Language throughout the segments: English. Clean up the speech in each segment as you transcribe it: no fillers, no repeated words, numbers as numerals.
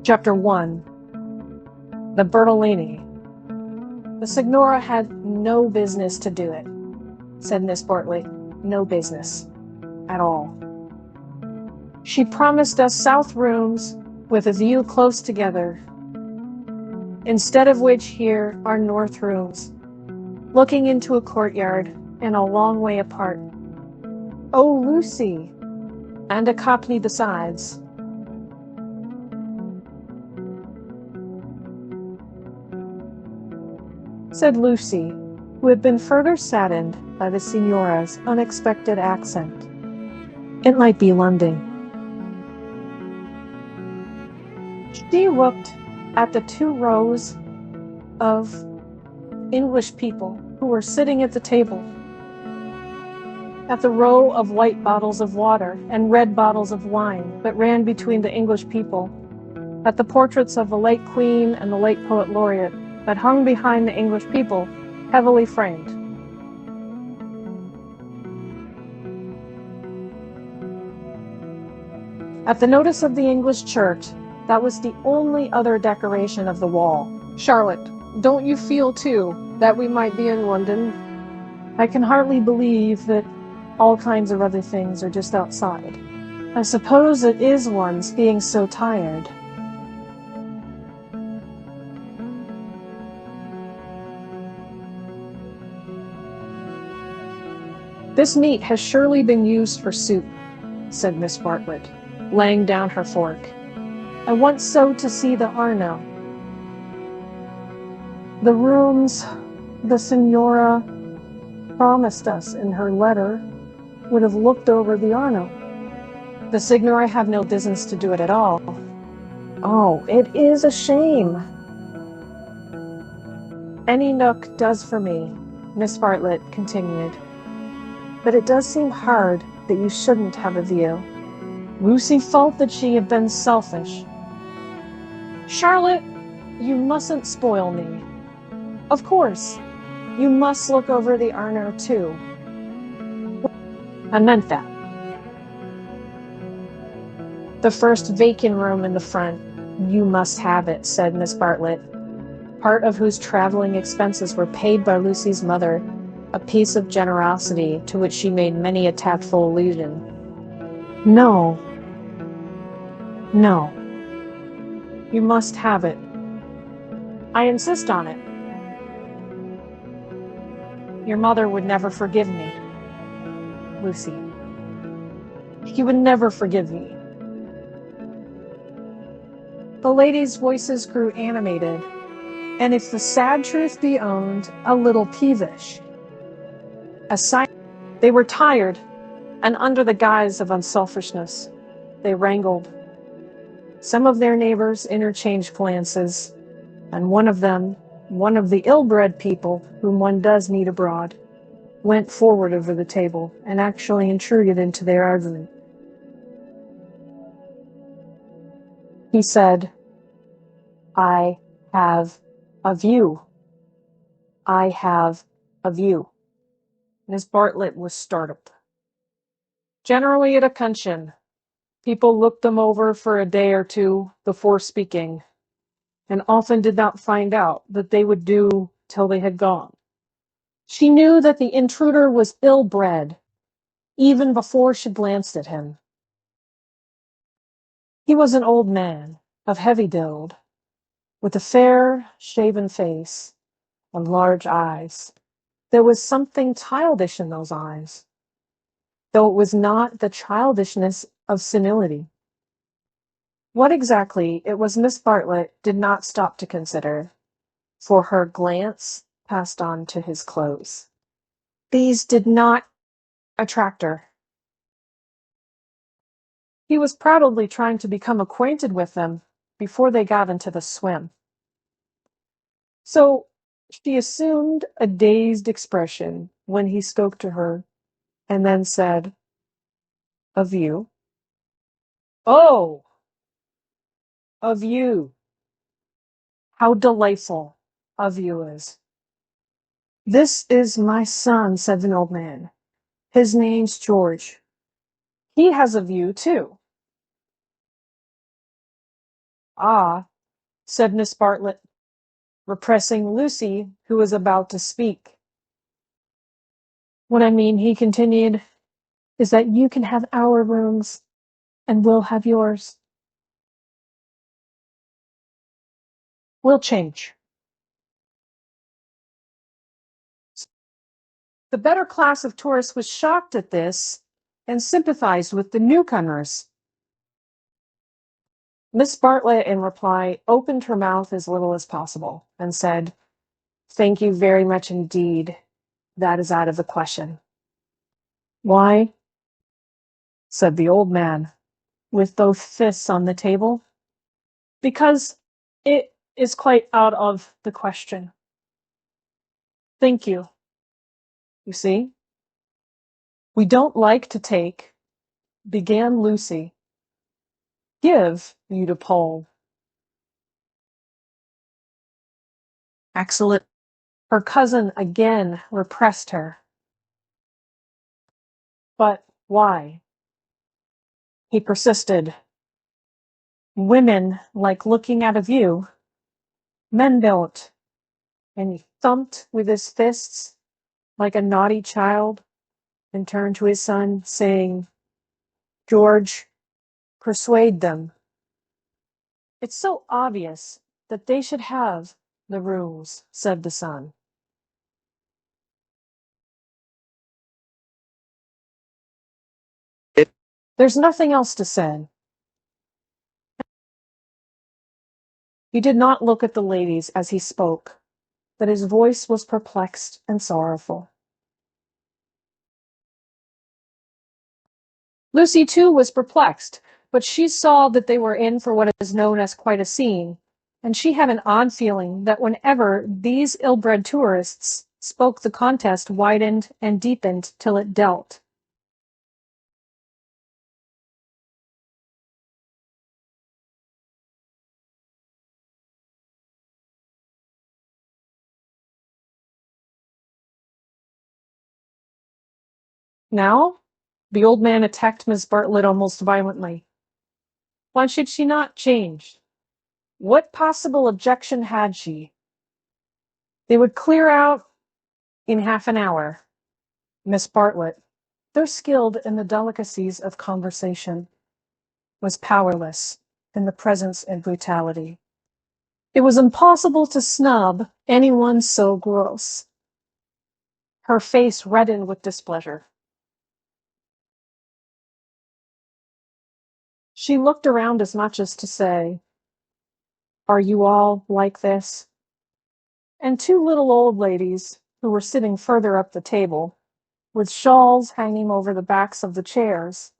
Chapter 1. The Bertolini. The Signora had no business to do it, said Miss Bartlett. No business. At all. She promised us south rooms with a view close together, instead of which here are north rooms, looking into a courtyard and a long way apart. Oh, Lucy! And a cockney besides. Said Lucy, who had been further saddened by the Signora's unexpected accent. It might be London. She looked at the 2 rows of English people who were sitting at the table, at the row of white bottles of water and red bottles of wine that ran between the English people, at the portraits of the late Queen and the late Poet Laureate that hung behind the English people, heavily framed. At the notice of the English church, that was the only other decoration of the wall. Charlotte, don't you feel, too, that we might be in London? I can hardly believe that all kinds of other things are just outside. I suppose it is one's being so tired. This meat has surely been used for soup, said Miss Bartlett, laying down her fork. I want so to see the Arno. The rooms the Signora promised us in her letter would have looked over the Arno. The Signora have no business to do it at all. Oh, it is a shame. Any nook does for me, Miss Bartlett continued. But it does seem hard that you shouldn't have a view. Lucy felt that she had been selfish. Charlotte, you mustn't spoil me. Of course, you must look over the Arno too. I meant that. The first vacant room in the front. You must have it, said Miss Bartlett, part of whose traveling expenses were paid by Lucy's mother, a piece of generosity to which she made many a tactful allusion. No. No. You must have it. I insist on it. Your mother would never forgive me, Lucy. She would never forgive me. The ladies' voices grew animated, and if the sad truth be owned, a little peevish. They were tired, and under the guise of unselfishness, they wrangled. Some of their neighbors interchanged glances, and one of them, one of the ill-bred people whom one does meet abroad, went forward over the table and actually intruded into their argument. He said, I have a view. I have a view. Miss Bartlett was startled. Generally at a pension, people looked them over for a day or two before speaking, and often did not find out that they would do till they had gone. She knew that the intruder was ill-bred, even before she glanced at him. He was an old man, of heavy build, with a fair, shaven face and large eyes. There was something childish in those eyes, though it was not the childishness of senility. What exactly it was Miss Bartlett did not stop to consider, for her glance passed on to his clothes. These did not attract her. He was probably trying to become acquainted with them before they got into the swim. So she assumed a dazed expression when he spoke to her, and then said, A view? Oh, a view. How delightful a view is. This is my son, said the old man. His name's George. He has a view, too. Ah, said Miss Bartlett, repressing Lucy, who was about to speak. What I mean, he continued, is that you can have our rooms, and we'll have yours. We'll change. The better class of tourists was shocked at this and sympathized with the newcomers. Miss Bartlett, in reply, opened her mouth as little as possible and said, "Thank you very much indeed. That is out of the question." "Why?" said the old man, with both fists on the table. "Because it is quite out of the question. Thank you. You see, we don't like to take," began Lucy. "Give you to Paul." Excellent. Her cousin again repressed her. "But why?" he persisted. "Women like looking at a view. Men don't." And he thumped with his fists like a naughty child and turned to his son, saying, "George, persuade them. It's so obvious that they should have the rooms," said the son. There's nothing else to say. He did not look at the ladies as he spoke, but his voice was perplexed and sorrowful. Lucy, too, was perplexed, but she saw that they were in for what is known as quite a scene, and she had an odd feeling that whenever these ill-bred tourists spoke, the contest widened and deepened till it dealt. Now, the old man attacked Miss Bartlett almost violently. Why should she not change? What possible objection had she? They would clear out in half an hour. Miss Bartlett, though skilled in the delicacies of conversation, was powerless in the presence of brutality. It was impossible to snub anyone so gross. Her face reddened with displeasure. She looked around as much as to say, "Are you all like this?" And two little old ladies, who were sitting further up the table, with shawls hanging over the backs of the chairs,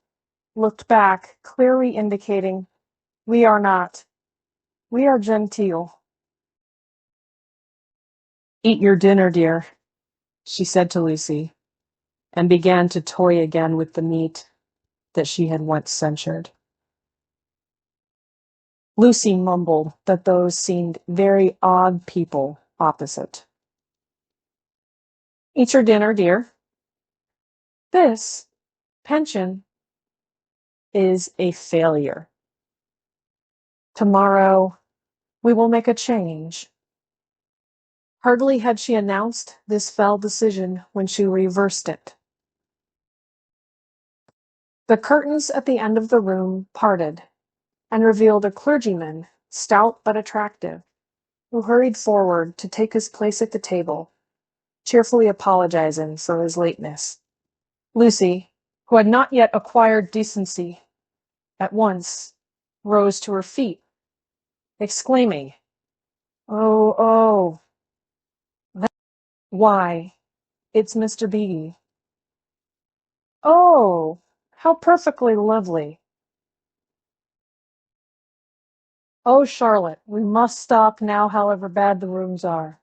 looked back, clearly indicating, "We are not. We are genteel." "Eat your dinner, dear," she said to Lucy, and began to toy again with the meat that she had once censured. Lucy mumbled that those seemed very odd people opposite. "Eat your dinner, dear. This pension is a failure. Tomorrow we will make a change." Hardly had she announced this fell decision when she reversed it. The curtains at the end of the room parted and revealed a clergyman, stout but attractive, who hurried forward to take his place at the table, cheerfully apologizing for his lateness. Lucy, who had not yet acquired decency, at once rose to her feet, exclaiming, "Oh, oh, why, it's Mr. Beatty. Oh, how perfectly lovely. Oh, Charlotte, we must stop now, however bad the rooms are."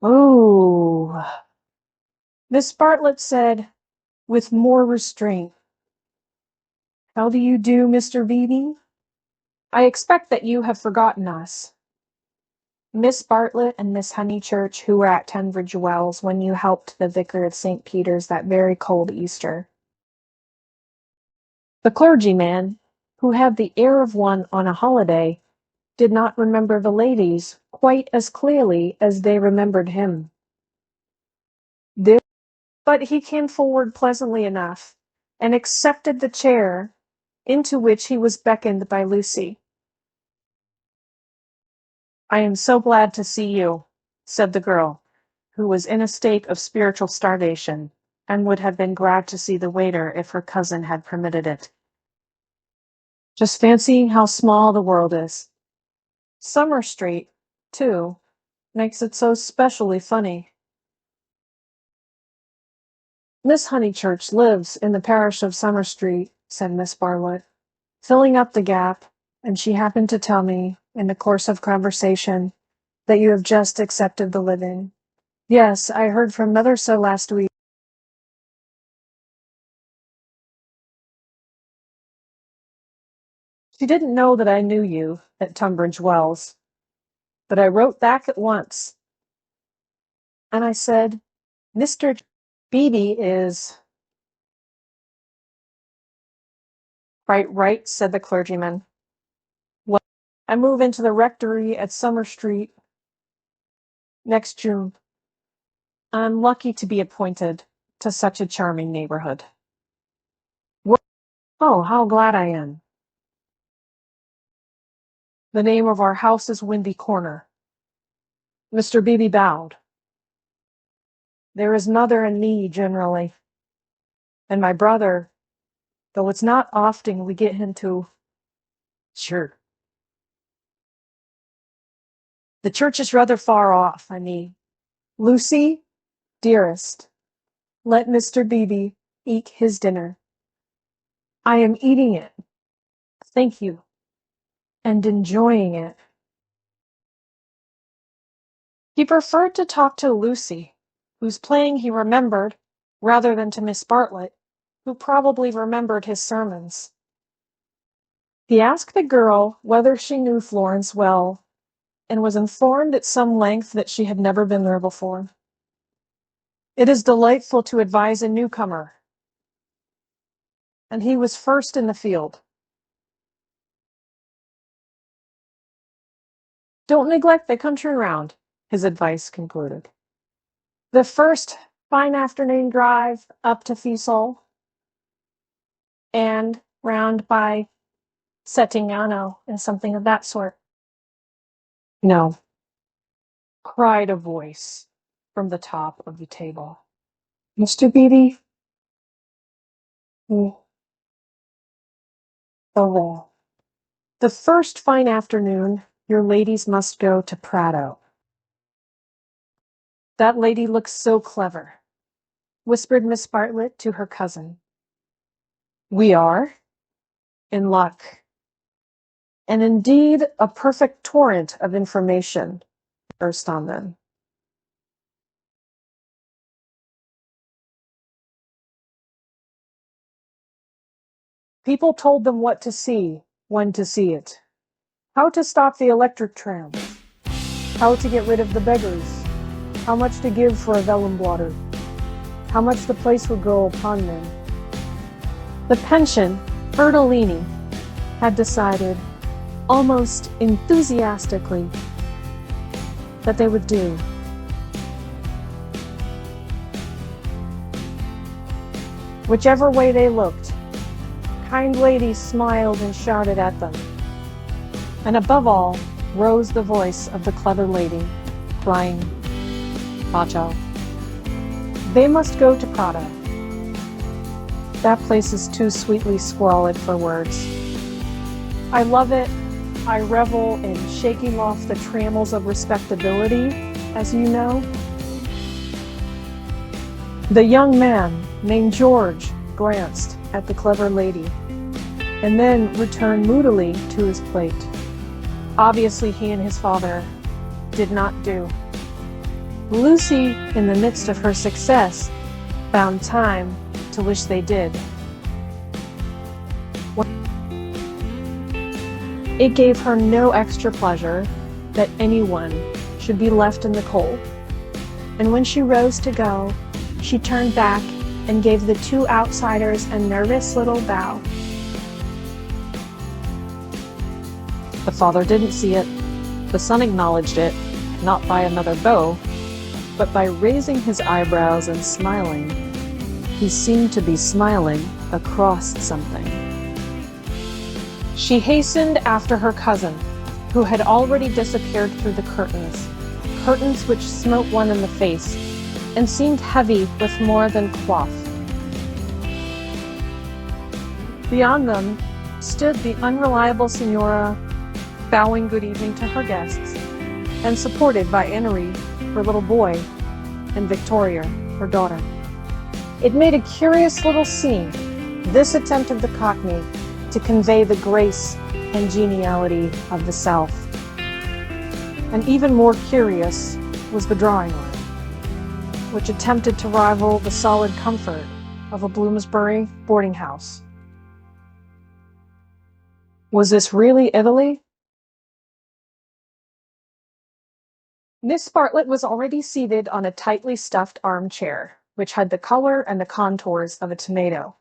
"Ooh," Miss Bartlett said, with more restraint. "How do you do, Mr. Beatty? I expect that you have forgotten us. Miss Bartlett and Miss Honeychurch, who were at Tunbridge Wells when you helped the vicar of St. Peter's that very cold Easter." The clergyman, who had the air of one on a holiday, did not remember the ladies quite as clearly as they remembered him. But he came forward pleasantly enough, and accepted the chair into which he was beckoned by Lucy. "I am so glad to see you," said the girl, who was in a state of spiritual starvation, and would have been glad to see the waiter if her cousin had permitted it. "Just fancying how small the world is. Summer Street, too, makes it so specially funny." "Miss Honeychurch lives in the parish of Summer Street," said Miss Bartlett, filling up the gap, "and she happened to tell me, in the course of conversation, that you have just accepted the living." "Yes, I heard from Mother so last week." "She didn't know that I knew you at Tunbridge Wells, but I wrote back at once, and I said, 'Mr. Beebe is—'" "Quite right," said the clergyman. "Well, I move into the rectory at Summer Street next June. I'm lucky to be appointed to such a charming neighborhood." "Oh, how glad I am." "The name of our house is Windy Corner." Mr. Beebe bowed. "There is Mother and me, generally. And my brother, though it's not often we get him to—" "Sure. The church is rather far off, I mean. Lucy, dearest, let Mr. Beebe eat his dinner." "I am eating it, thank you, and enjoying it." He preferred to talk to Lucy, whose playing he remembered, rather than to Miss Bartlett, who probably remembered his sermons. He asked the girl whether she knew Florence well, and was informed at some length that she had never been there before. "It is delightful to advise a newcomer," and he was first in the field. "Don't neglect the country round," his advice concluded. "The first fine afternoon drive up to Fiesole, and round by Settignano, and something of that sort." "No," cried a voice from the top of the table. "Mr. Beebe? The wall. The first fine afternoon, your ladies must go to Prato." "That lady looks so clever," whispered Miss Bartlett to her cousin. "We are in luck." And indeed, a perfect torrent of information burst on them. People told them what to see, when to see it, how to stop the electric trams, how to get rid of the beggars, how much to give for a vellum blotter, how much the place would grow upon them. The pension, Bertolini, had decided, almost enthusiastically, that they would do. Whichever way they looked, kind ladies smiled and shouted at them. And above all, rose the voice of the clever lady, crying, "Bacio. They must go to Prato. That place is too sweetly squalid for words. I love it. I revel in shaking off the trammels of respectability, as you know." The young man, named George, glanced at the clever lady, and then returned moodily to his plate. Obviously, he and his father did not do. Lucy, in the midst of her success, found time to wish they did. It gave her no extra pleasure that anyone should be left in the cold, and when she rose to go, she turned back and gave the two outsiders a nervous little bow. The father didn't see it. The son acknowledged it, not by another bow, but by raising his eyebrows and smiling. He seemed to be smiling across something. She hastened after her cousin, who had already disappeared through the curtains which smote one in the face, and seemed heavy with more than cloth. Beyond them stood the unreliable Signora, bowing good evening to her guests, and supported by Annery, her little boy, and Victoria, her daughter. It made a curious little scene, this attempt of the Cockney to convey the grace and geniality of the South. And even more curious was the drawing room, which attempted to rival the solid comfort of a Bloomsbury boarding house. Was this really Italy? Miss Bartlett was already seated on a tightly stuffed armchair, which had the color and the contours of a tomato.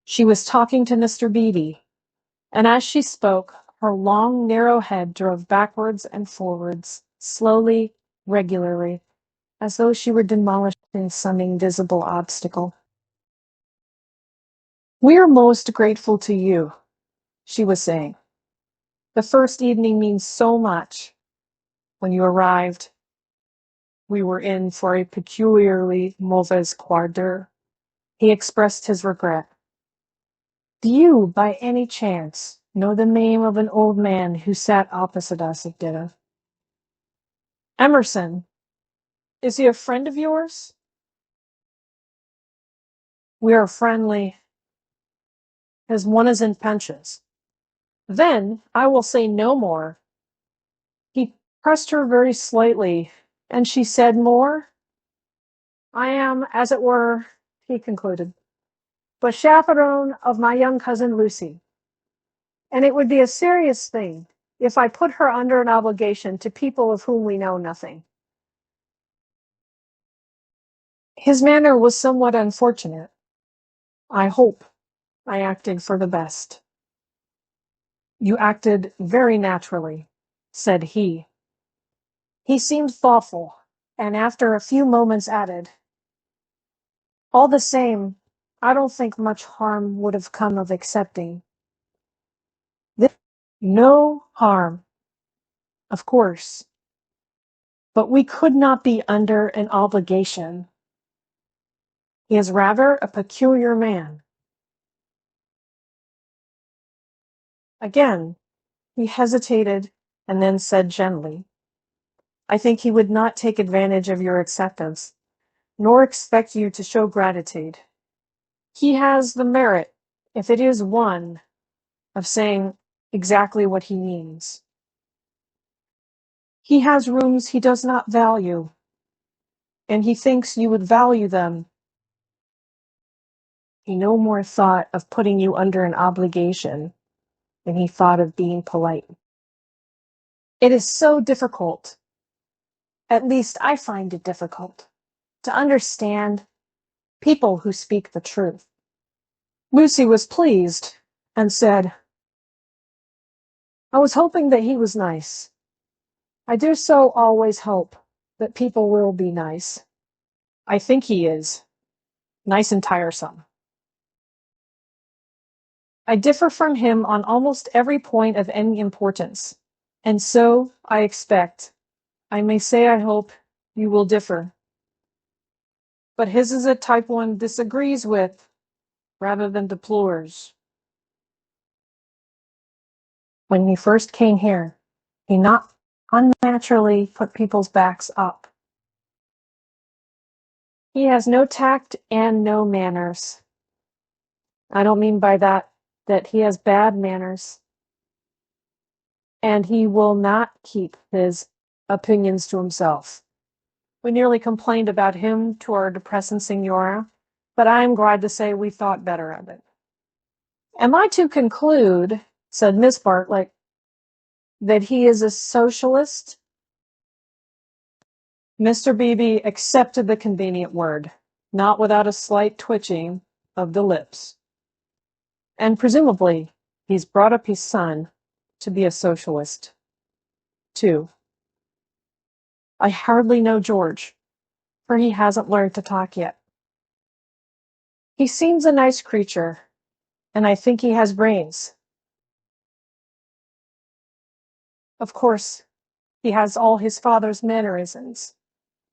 She was talking to Mr. Beebe, and as she spoke, her long, narrow head drove backwards and forwards, slowly, regularly, as though she were demolishing some invisible obstacle. "We are most grateful to you," she was saying. "The first evening means so much. When you arrived, we were in for a peculiarly mauvais quart d'heure." He expressed his regret. "Do you, by any chance, know the name of an old man who sat opposite us at dinner?" "Emerson. Is he a friend of yours?" "We are friendly, as one is in pensions." "Then I will say no more." He pressed her very slightly, and she said more. "I am, as it were," he concluded, "but chaperone of my young cousin Lucy, and it would be a serious thing if I put her under an obligation to people of whom we know nothing." His manner was somewhat unfortunate. "I hope I acted for the best." "You acted very naturally," said he. He seemed thoughtful, and after a few moments added, "All the same, I don't think much harm would have come of accepting this." "No harm, of course, but we could not be under an obligation. He is rather a peculiar man." Again, he hesitated and then said gently, "I think he would not take advantage of your acceptance, nor expect you to show gratitude. He has the merit, if it is one, of saying exactly what he means. He has rooms he does not value, and he thinks you would value them. He no more thought of putting you under an obligation than he thought of being polite. It is so difficult, at least I find it difficult, to understand people who speak the truth." Lucy was pleased and said, "I was hoping that he was nice. I do so always hope that people will be nice. I think he is. Nice and tiresome. I differ from him on almost every point of any importance, and so, I expect, I may say I hope, you will differ. But his is a type one disagrees with, rather than deplores. When he first came here, he not unnaturally put people's backs up. He has no tact and no manners. I don't mean by that he has bad manners. And he will not keep his opinions to himself. We nearly complained about him to our depressing Signora, but I am glad to say we thought better of it." "Am I to conclude," said Miss Bartlett, "that he is a socialist?" Mr. Beebe accepted the convenient word, not without a slight twitching of the lips. "And presumably he's brought up his son to be a socialist, too. I hardly know George, for he hasn't learned to talk yet. He seems a nice creature, and I think he has brains. Of course, he has all his father's mannerisms,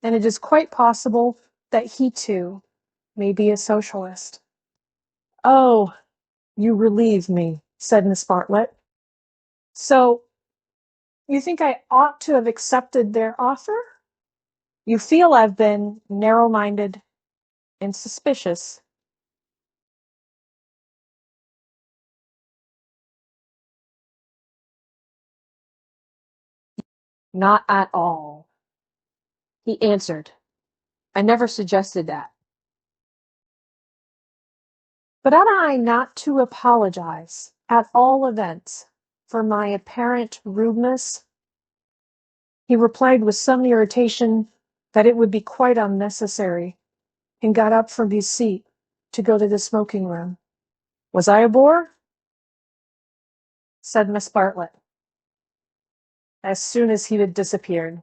and it is quite possible that he, too, may be a socialist. Oh, you relieve me, said Miss Bartlett. So, you think I ought to have accepted their offer? You feel I've been narrow-minded and suspicious. Not at all, he answered. I never suggested that. But ought I not to apologize, at all events, for my apparent rudeness? He replied with some irritation that it would be quite unnecessary, and got up from his seat to go to the smoking room. Was I a bore? Said Miss Bartlett, as soon as he had disappeared.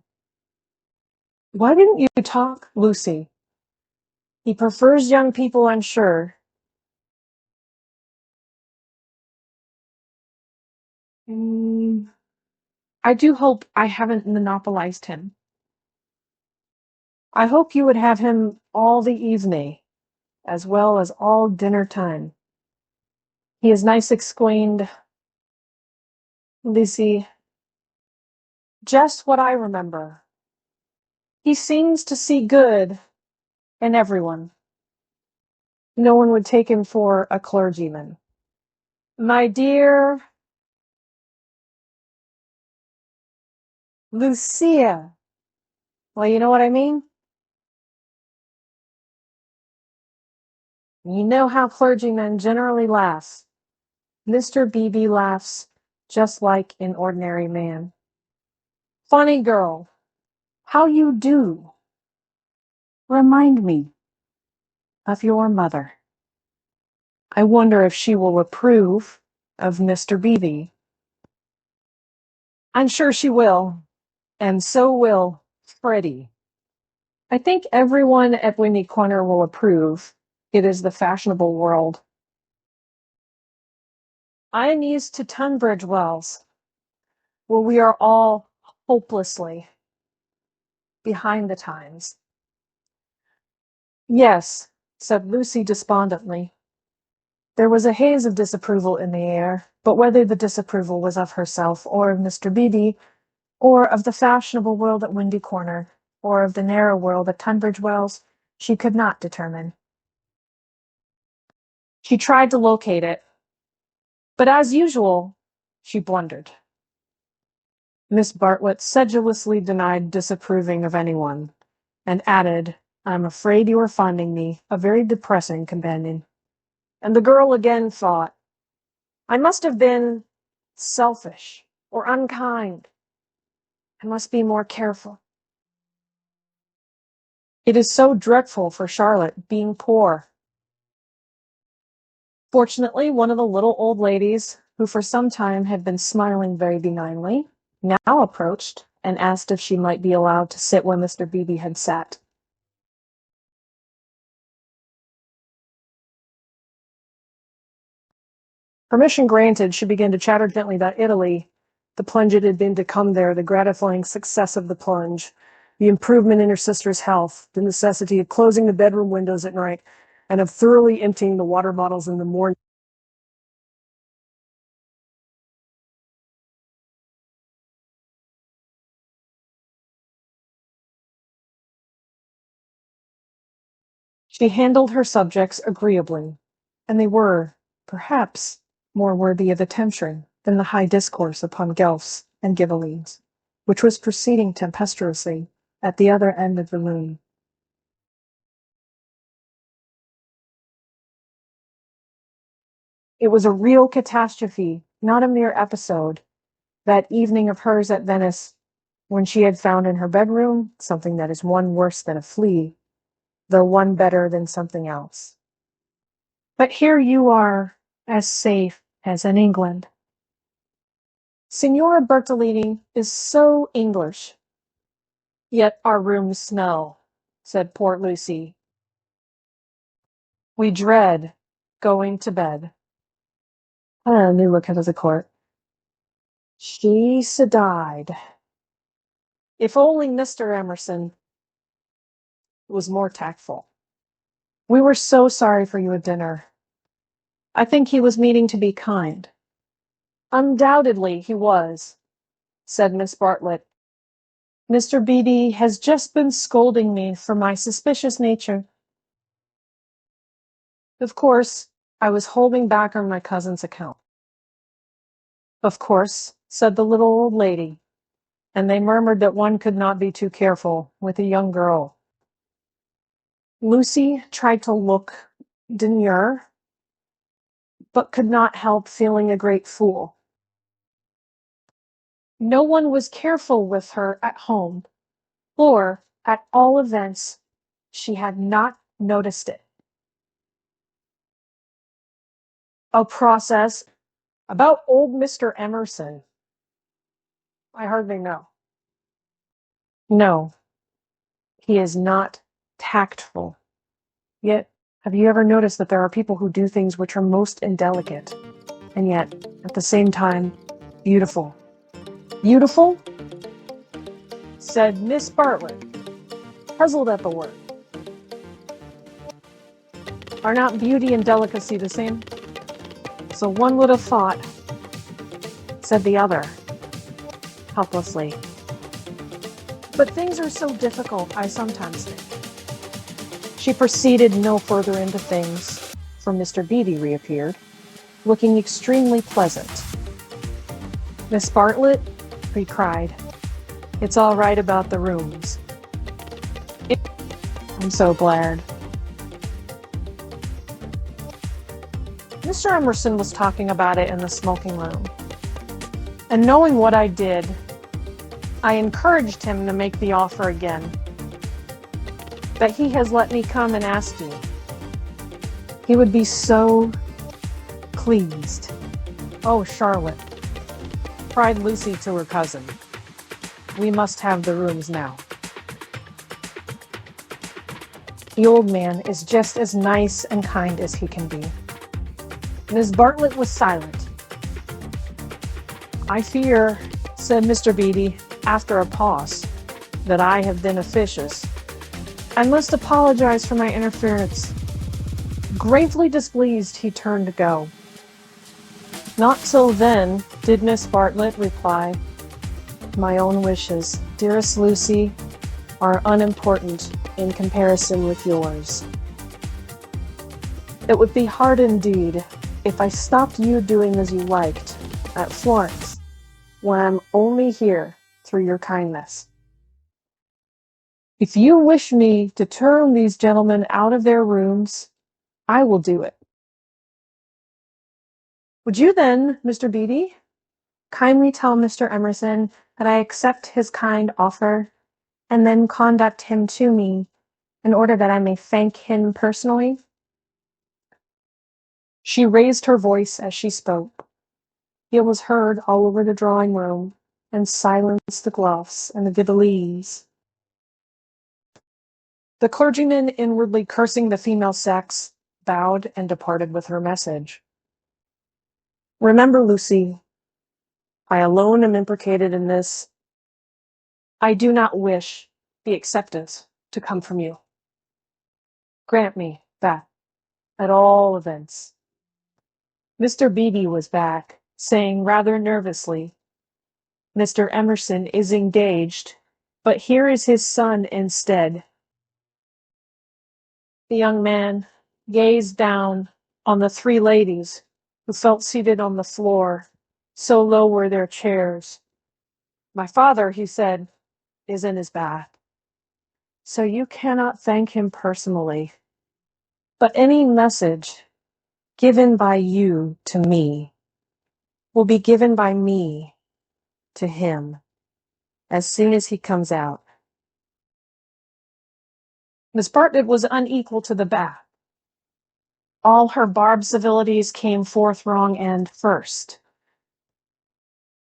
Why didn't you talk, Lucy? He prefers young people, I'm sure. I do hope I haven't monopolized him. I hope you would have him all the evening, as well as all dinner time. He is nice explained, Lucy. Just what I remember. He seems to see good in everyone. No one would take him for a clergyman. My dear Lucia. Well, you know what I mean? You know how clergymen generally laugh. Mr. Beebe laughs just like an ordinary man. Funny girl. How you do? Remind me of your mother. I wonder if she will approve of Mr. Beebe. I'm sure she will, and so will Freddie. I think everyone at Windy Corner will approve. It is the fashionable world. I am used to Tunbridge Wells, where we are all hopelessly behind the times. Yes, said Lucy despondently. There was a haze of disapproval in the air, but whether the disapproval was of herself or of Mr. Beebe, or of the fashionable world at Windy Corner, or of the narrow world at Tunbridge Wells, she could not determine. She tried to locate it, but as usual, she blundered. Miss Bartlett sedulously denied disapproving of anyone, and added, I'm afraid you are finding me a very depressing companion. And the girl again thought, I must have been selfish or unkind. I must be more careful. It is so dreadful for Charlotte being poor. Fortunately, one of the little old ladies, who for some time had been smiling very benignly, now approached and asked if she might be allowed to sit where Mr. Beebe had sat. Permission granted, she began to chatter gently about Italy, the plunge it had been to come there, the gratifying success of the plunge, the improvement in her sister's health, the necessity of closing the bedroom windows at night, and of thoroughly emptying the water bottles in the morning. She handled her subjects agreeably, and they were, perhaps, more worthy of attention than the high discourse upon Guelphs and Ghibellines, which was proceeding tempestuously at the other end of the room. It was a real catastrophe, not a mere episode, that evening of hers at Venice, when she had found in her bedroom something that is one worse than a flea, though one better than something else. But here you are as safe as in England. Signora Bertolini is so English. Yet our rooms smell, said poor Lucy. We dread going to bed. A new look into the court. She's died. If only Mr. Emerson was more tactful. We were so sorry for you at dinner. I think he was meaning to be kind. Undoubtedly he was, said Miss Bartlett. Mr. Beatty has just been scolding me for my suspicious nature. Of course, I was holding back on my cousin's account. Of course, said the little old lady, and they murmured that one could not be too careful with a young girl. Lucy tried to look demure, but could not help feeling a great fool. No one was careful with her at home, or, at all events, she had not noticed it. A process about old Mr. Emerson. I hardly know. No, he is not tactful. Yet, have you ever noticed that there are people who do things which are most indelicate, and yet, at the same time, beautiful? Beautiful? Said Miss Bartlett, puzzled at the word. Are not beauty and delicacy the same? So one would have thought, said the other, helplessly. But things are so difficult, I sometimes think. She proceeded no further into things, for Mr. Beatty reappeared, looking extremely pleasant. Miss Bartlett, he cried, it's all right about the rooms. I'm so glad. Mr. Emerson was talking about it in the smoking room. And knowing what I did, I encouraged him to make the offer again. That he has let me come and ask you. He would be so pleased. Oh, Charlotte, cried Lucy to her cousin. We must have the rooms now. The old man is just as nice and kind as he can be. Miss Bartlett was silent. I fear, said Mr. Beatty, after a pause, that I have been officious. I must apologize for my interference. Gravely displeased, he turned to go. Not till then, did Miss Bartlett reply. My own wishes, dearest Lucy, are unimportant in comparison with yours. It would be hard indeed if I stopped you doing as you liked at Florence, when I'm only here through your kindness. If you wish me to turn these gentlemen out of their rooms, I will do it. Would you then, Mr. Beatty, kindly tell Mr. Emerson that I accept his kind offer, and then conduct him to me in order that I may thank him personally? She raised her voice as she spoke. It was heard all over the drawing room, and silenced the Gloughs and the Ghibellines. The clergyman, inwardly cursing the female sex, bowed and departed with her message. Remember, Lucy, I alone am implicated in this. I do not wish the acceptance to come from you. Grant me that, at all events. Mr. Beatty was back, saying rather nervously, Mr. Emerson is engaged, but here is his son instead. The young man gazed down on the three ladies who felt seated on the floor, so low were their chairs. My father, he said, is in his bath, so you cannot thank him personally. But any message given by you to me will be given by me to him as soon as he comes out. Miss Bartlett was unequal to the bath. All her barbed civilities came forth wrong end first.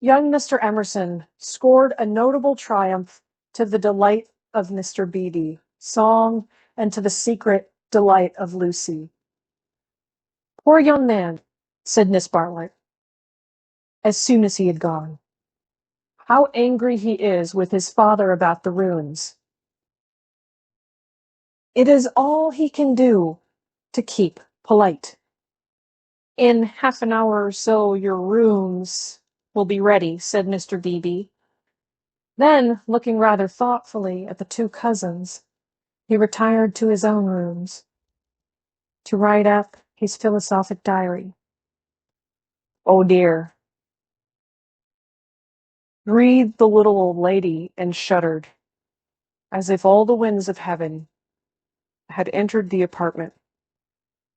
Young Mr. Emerson scored a notable triumph to the delight of Mr. Beebe, song, and to the secret delight of Lucy. "Poor young man," said Miss Bartlett, as soon as he had gone. "How angry he is with his father about the ruins. It is all he can do to keep polite. In half an hour or so your rooms will be ready," said Mr. Beebe. Then, looking rather thoughtfully at the two cousins, he retired to his own rooms to write up his philosophic diary. "Oh dear," breathed the little old lady, and shuddered, as if all the winds of heaven had entered the apartment.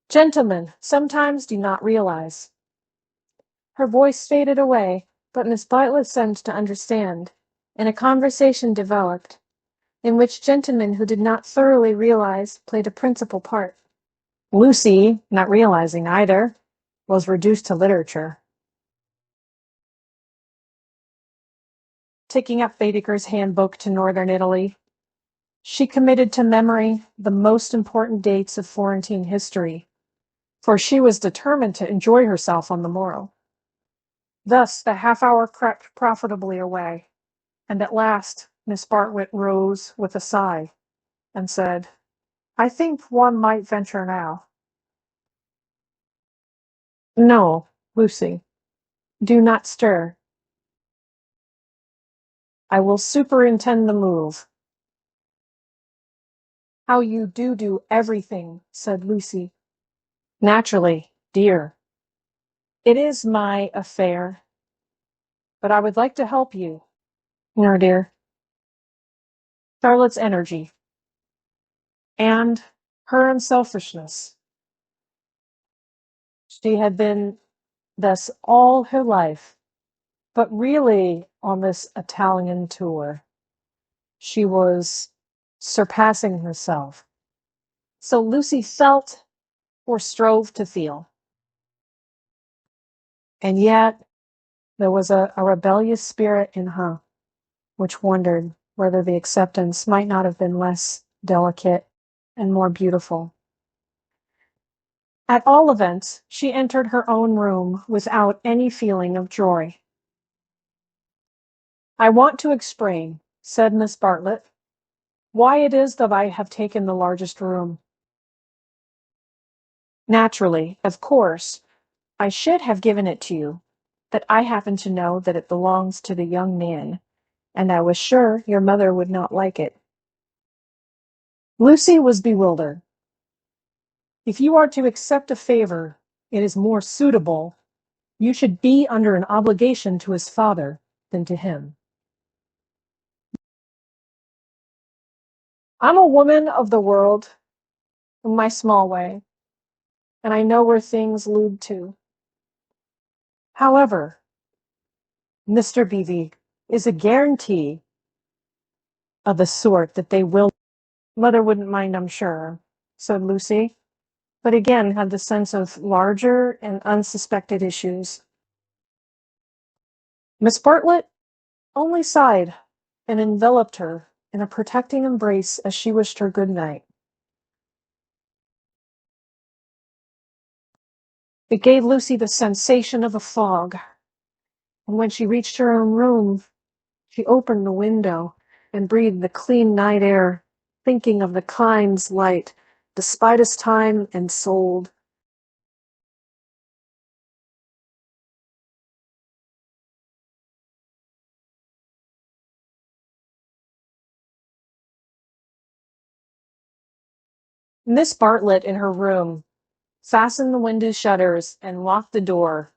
"Gentlemen sometimes do not realize." Her voice faded away, but Miss Bartlett seemed to understand, and a conversation developed, in which gentlemen who did not thoroughly realize played a principal part. Lucy, not realizing either, was reduced to literature. Taking up Baedeker's Handbook to Northern Italy, she committed to memory the most important dates of Florentine history, for she was determined to enjoy herself on the morrow. Thus the half-hour crept profitably away, and at last Miss Bartlett rose with a sigh, and said, "I think one might venture now." "No, Lucy, do not stir. I will superintend the move." "How you do everything," said Lucy. "Naturally, dear. It is my affair, but I would like to help you." "No, dear." Charlotte's energy and her unselfishness. She had been thus all her life, but really on this Italian tour, she was surpassing herself. So Lucy felt or strove to feel. And yet there was a rebellious spirit in her, which wondered whether the acceptance might not have been less delicate and more beautiful. At all events, she entered her own room without any feeling of joy. "I want to explain," said Miss Bartlett, "why it is that I have taken the largest room. Naturally, of course, I should have given it to you, but I happen to know that it belongs to the young man, and I was sure your mother would not like it." Lucy was bewildered. "If you are to accept a favor, it is more suitable you should be under an obligation to his father than to him." "I'm a woman of the world in my small way, and I know where things lead to. However, Mr. Beebe is a guarantee of the sort that they will—" "Mother wouldn't mind, I'm sure," said Lucy, but again had the sense of larger and unsuspected issues. Miss Bartlett only sighed and enveloped her in a protecting embrace as she wished her good night. It gave Lucy the sensation of a fog, and when she reached her own room, she opened the window and breathed the clean night air, thinking of the kind's light, despite his time and sold. Miss Bartlett in her room fastened the window shutters and locked the door,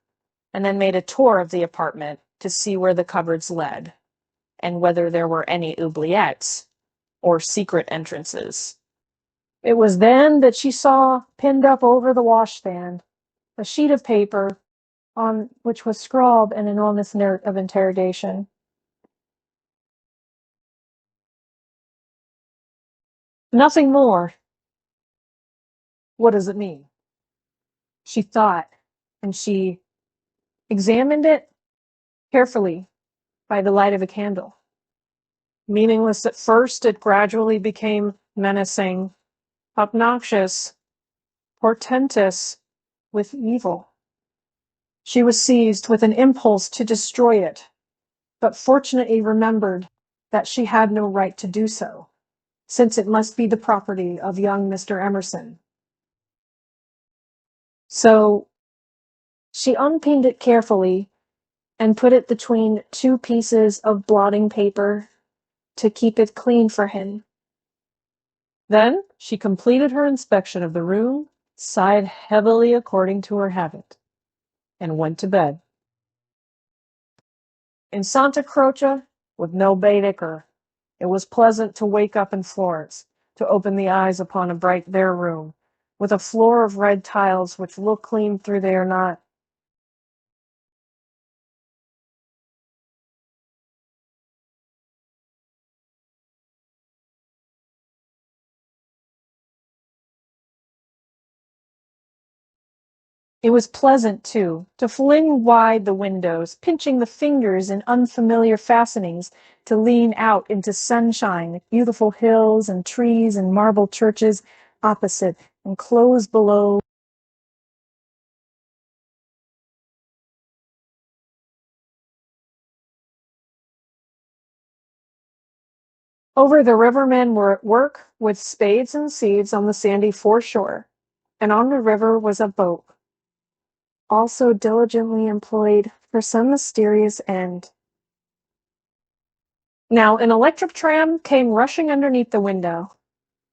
and then made a tour of the apartment to see where the cupboards led, and whether there were any oubliettes or secret entrances. It was then that she saw, pinned up over the washstand, a sheet of paper on which was scrawled an enormous note of interrogation. "Nothing more. What does it mean?" She thought, and she examined it, carefully by the light of a candle. Meaningless at first, it gradually became menacing, obnoxious, portentous with evil. She was seized with an impulse to destroy it, but fortunately remembered that she had no right to do so, since it must be the property of young Mr. Emerson. So she unpinned it carefully and put it between two pieces of blotting paper to keep it clean for him. Then she completed her inspection of the room, sighed heavily according to her habit, and went to bed. In Santa Croce, with no Baedeker, it was pleasant to wake up in Florence, to open the eyes upon a bright bare room, with a floor of red tiles which look clean through they are not. It was pleasant, too, to fling wide the windows, pinching the fingers in unfamiliar fastenings, to lean out into sunshine, beautiful hills and trees and marble churches opposite, and close below. Over the rivermen were at work with spades and seeds on the sandy foreshore, and on the river was a boat, also diligently employed for some mysterious end. Now an electric tram came rushing underneath the window.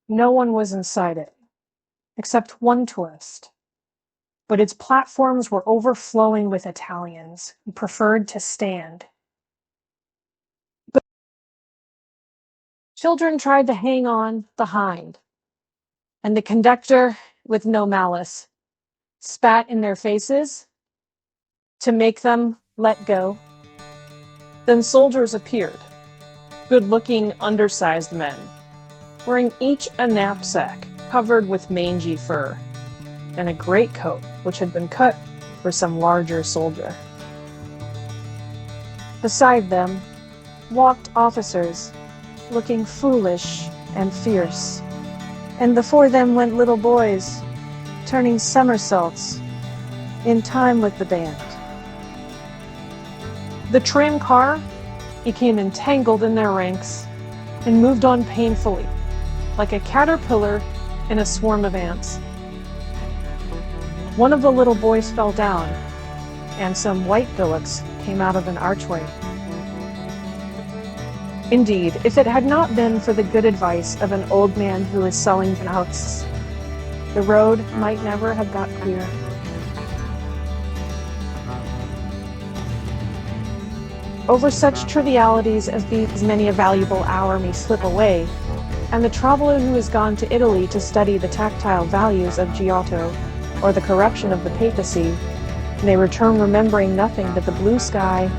No one was inside it, except one tourist, but its platforms were overflowing with Italians who preferred to stand. But children tried to hang on behind, and the conductor, with no malice, spat in their faces to make them let go. Then soldiers appeared, good-looking, undersized men, wearing each a knapsack covered with mangy fur, and a greatcoat which had been cut for some larger soldier. Beside them walked officers, looking foolish and fierce, and before them went little boys, turning somersaults in time with the band. The tram car became entangled in their ranks and moved on painfully, like a caterpillar in a swarm of ants. One of the little boys fell down, and some white billets came out of an archway. Indeed, if it had not been for the good advice of an old man who was selling nuts, the road might never have got clear. Over such trivialities as these many a valuable hour may slip away, and the traveler who has gone to Italy to study the tactile values of Giotto, or the corruption of the papacy, may return remembering nothing but the blue sky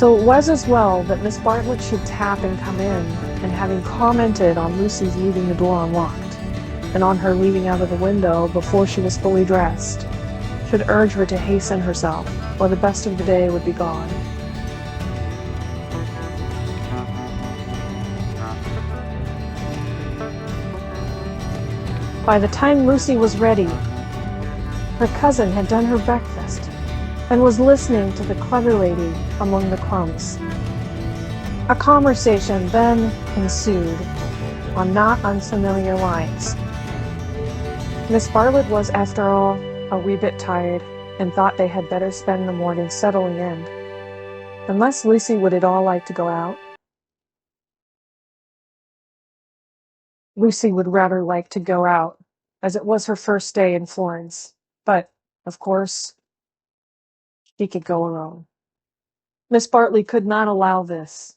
So it was as well that Miss Bartlett should tap and come in, and having commented on Lucy's leaving the door unlocked, and on her leaving out of the window before she was fully dressed, should urge her to hasten herself, or the best of the day would be gone. By the time Lucy was ready, her cousin had done her breakfast, and was listening to the clever lady among the crumbs. A conversation then ensued on not unfamiliar lines. Miss Bartlett was, after all, a wee bit tired, and thought they had better spend the morning settling in, unless Lucy would at all like to go out. Lucy would rather like to go out, as it was her first day in Florence, but, of course, she could go alone. Miss Bartlett could not allow this,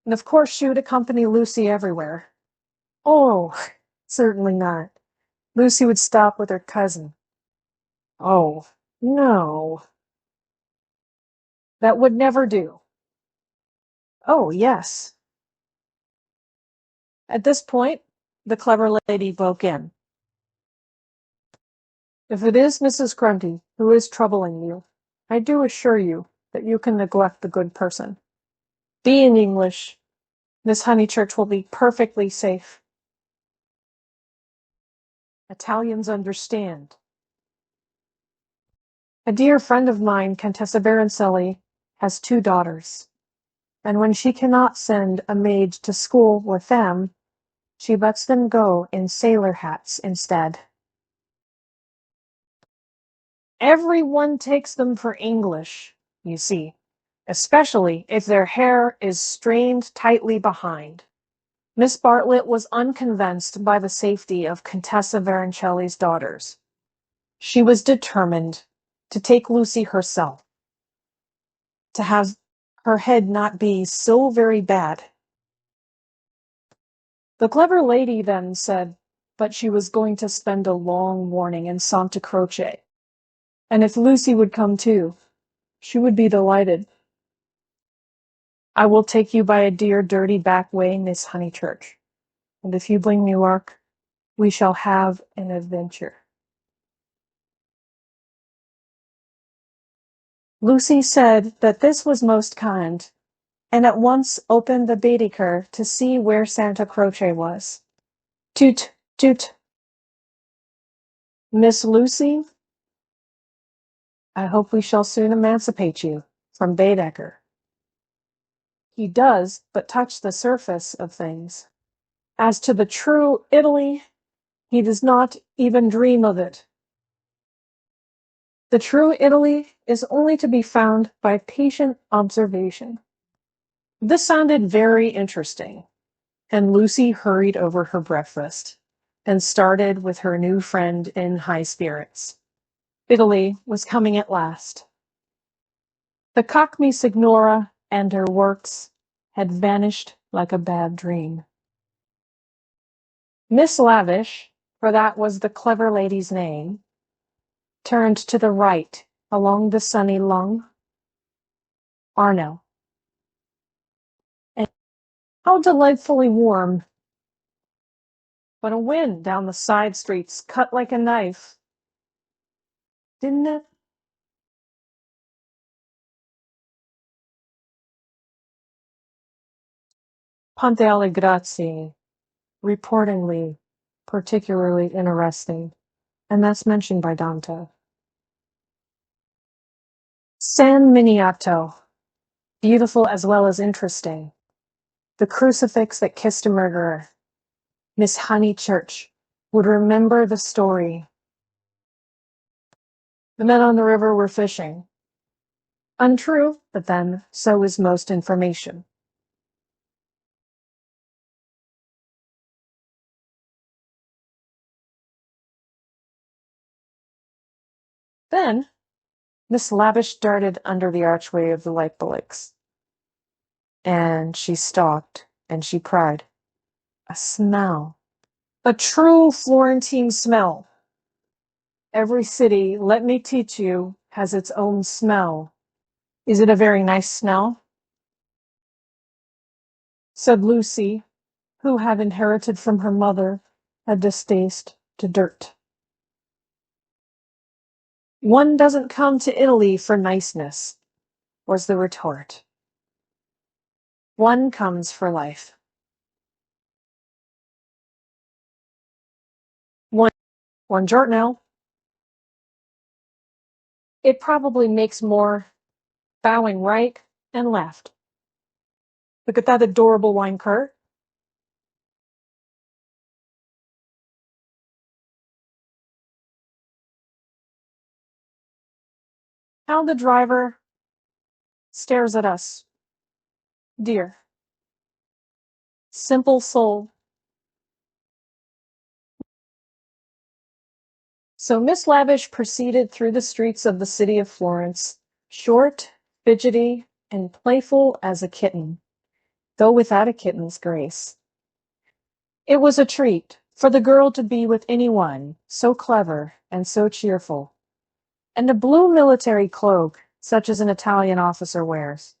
and of course she would accompany Lucy everywhere. Oh, certainly not. Lucy would stop with her cousin. Oh, no. That would never do. Oh, yes. At this point, The clever lady broke in. If it is Mrs. Grundy who is troubling you, I do assure you that you can neglect the good person. Be in English. Miss Honeychurch will be perfectly safe. Italians understand. A dear friend of mine, Contessa Baroncelli, has 2 daughters, and when she cannot send a maid to school with them, she lets them go in sailor hats instead. Everyone takes them for English, you see, especially if their hair is strained tightly behind. Miss Bartlett was unconvinced by the safety of Contessa Baroncelli's daughters. She was determined to take Lucy herself, to have her head not be so very bad. The clever lady then said that she was going to spend a long morning in Santa Croce, and if Lucy would come too, she would be delighted. I will take you by a dear dirty back way, Miss Honeychurch, and if you bring me luck, we shall have an adventure. Lucy said that this was most kind, and at once opened the Baedeker to see where Santa Croce was. Toot, toot. Miss Lucy, I hope we shall soon emancipate you from Baedeker. He does but touch the surface of things. As to the true Italy, he does not even dream of it. The true Italy is only to be found by patient observation. This sounded very interesting, and Lucy hurried over her breakfast and started with her new friend in high spirits. Italy was coming at last. The Cockney Signora and her works had vanished like a bad dream. Miss Lavish, for that was the clever lady's name, turned to the right along the sunny Lung, Arno. And how delightfully warm! But a wind down the side streets cut like a knife. Didn't it? Ponte alle Grazie, reportingly, particularly interesting, and that's mentioned by Dante. San Miniato, beautiful as well as interesting. The crucifix that kissed a murderer. Miss Honeychurch would remember the story. The men on the river were fishing. Untrue, but then so is most information. Then Miss Lavish darted under the archway of the light bullocks. And she stalked, and she cried, a smell. A true Florentine smell. Every city, let me teach you, has its own smell. Is it a very nice smell? Said Lucy, who had inherited from her mother a distaste to dirt. One doesn't come to Italy for niceness, was the retort. One comes for life. Buongiorno. It probably makes more bowing right and left. Look at that adorable wine cart. How the driver stares at us. Dear. Simple soul. So Miss Lavish proceeded through the streets of the city of Florence, short, fidgety, and playful as a kitten, though without a kitten's grace. It was a treat for the girl to be with anyone so clever and so cheerful, and a blue military cloak, such as an Italian officer wears,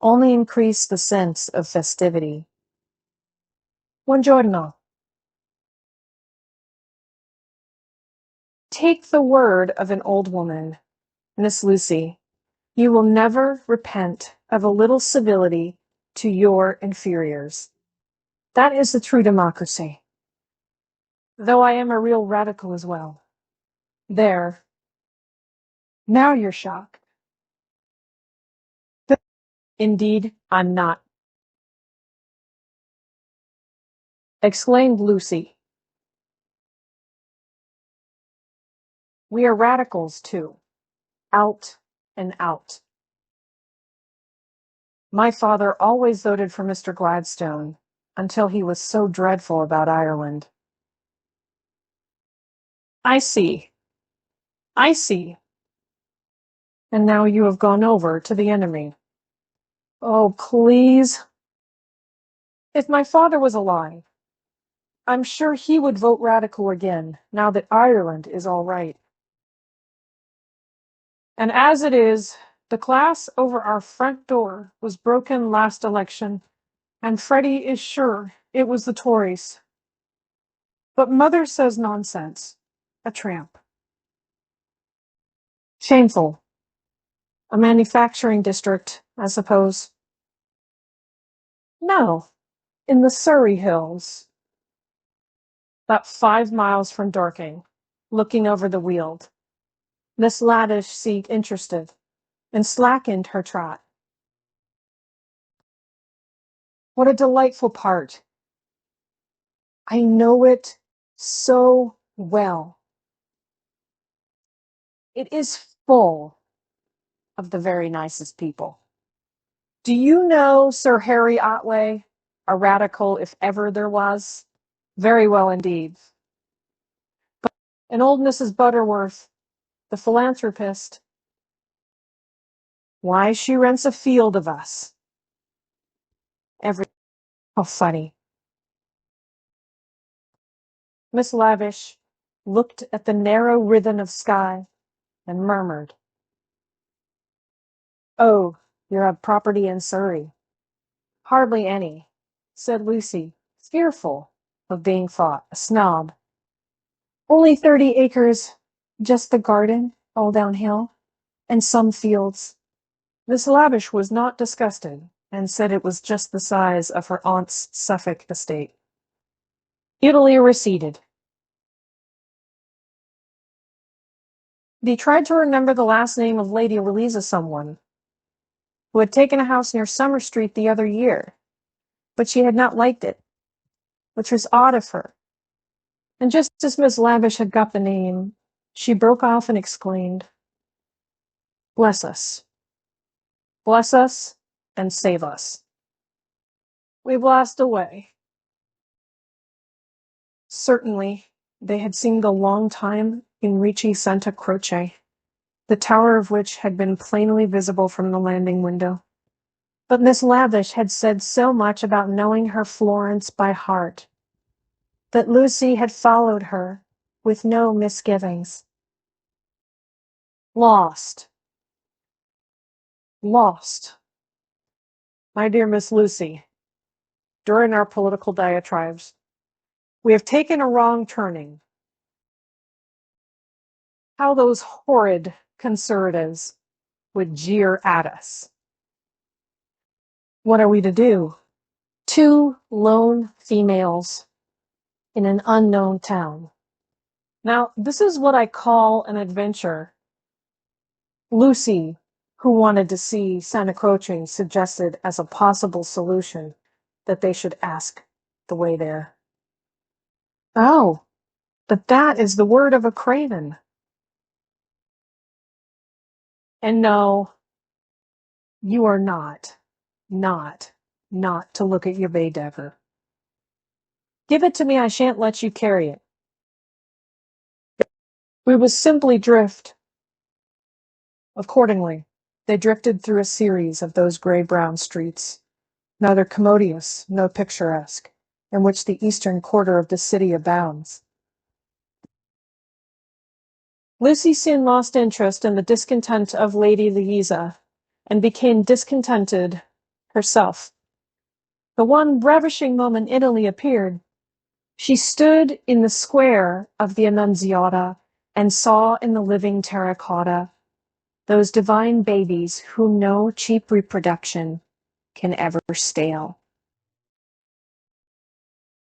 only increased the sense of festivity. Buongiorno. Take the word of an old woman, Miss Lucy. You will never repent of a little civility to your inferiors. That is the true democracy. Though I am a real radical as well. There. Now you're shocked. Indeed, I'm not, exclaimed Lucy. We are radicals, too. Out and out. My father always voted for Mr. Gladstone until he was so dreadful about Ireland. I see. I see. And now you have gone over to the enemy. Oh, please. If my father was alive, I'm sure he would vote radical again, now that Ireland is all right. And as it is, the glass over our front door was broken last election, and Freddie is sure it was the Tories. But mother says nonsense. A tramp. Shameful. A manufacturing district, I suppose. No, in the Surrey Hills. About 5 miles from Dorking, looking over the Weald. Miss Laddish seemed interested, and slackened her trot. What a delightful part. I know it so well. It is full of the very nicest people. Do you know Sir Harry Otway, a radical if ever there was? Very well indeed. And old Mrs. Butterworth, the philanthropist. Why, she rents a field of us. How funny. Miss Lavish looked at the narrow ribbon of sky and murmured, "Oh, you have property in Surrey." "Hardly any," said Lucy, fearful of being thought a snob. "Only 30 acres, just the garden, all downhill, and some fields." Miss Lavish was not disgusted, and said it was just the size of her aunt's Suffolk estate. Italy receded. They tried to remember the last name of Lady Louisa someone, who had taken a house near Summer Street the other year, but she had not liked it, which was odd of her. And just as Miss Lavish had got the name, she broke off and exclaimed, "Bless us. Bless us and save us." We blast away. Certainly, they had seemed a long time in reaching Santa Croce, the tower of which had been plainly visible from the landing window. But Miss Lavish had said so much about knowing her Florence by heart, that Lucy had followed her with no misgivings. Lost. Lost. My dear Miss Lucy, during our political diatribes, we have taken a wrong turning. How those horrid conservatives would jeer at us. What are we to do? 2 lone females in an unknown town. Now, this is what I call an adventure. Lucy, who wanted to see Santa Croce, suggested as a possible solution that they should ask the way there. Oh, but that is the word of a craven. And no, you are not to look at your Baedeker. Give it to me, I shan't let you carry it. We was simply drift. Accordingly, they drifted through a series of those gray-brown streets, neither commodious nor picturesque, in which the eastern quarter of the city abounds. Lucy soon lost interest in the discontent of Lady Louisa, and became discontented herself. The one ravishing moment Italy appeared, she stood in the square of the Annunziata and saw in the living terracotta those divine babies whom no cheap reproduction can ever stale.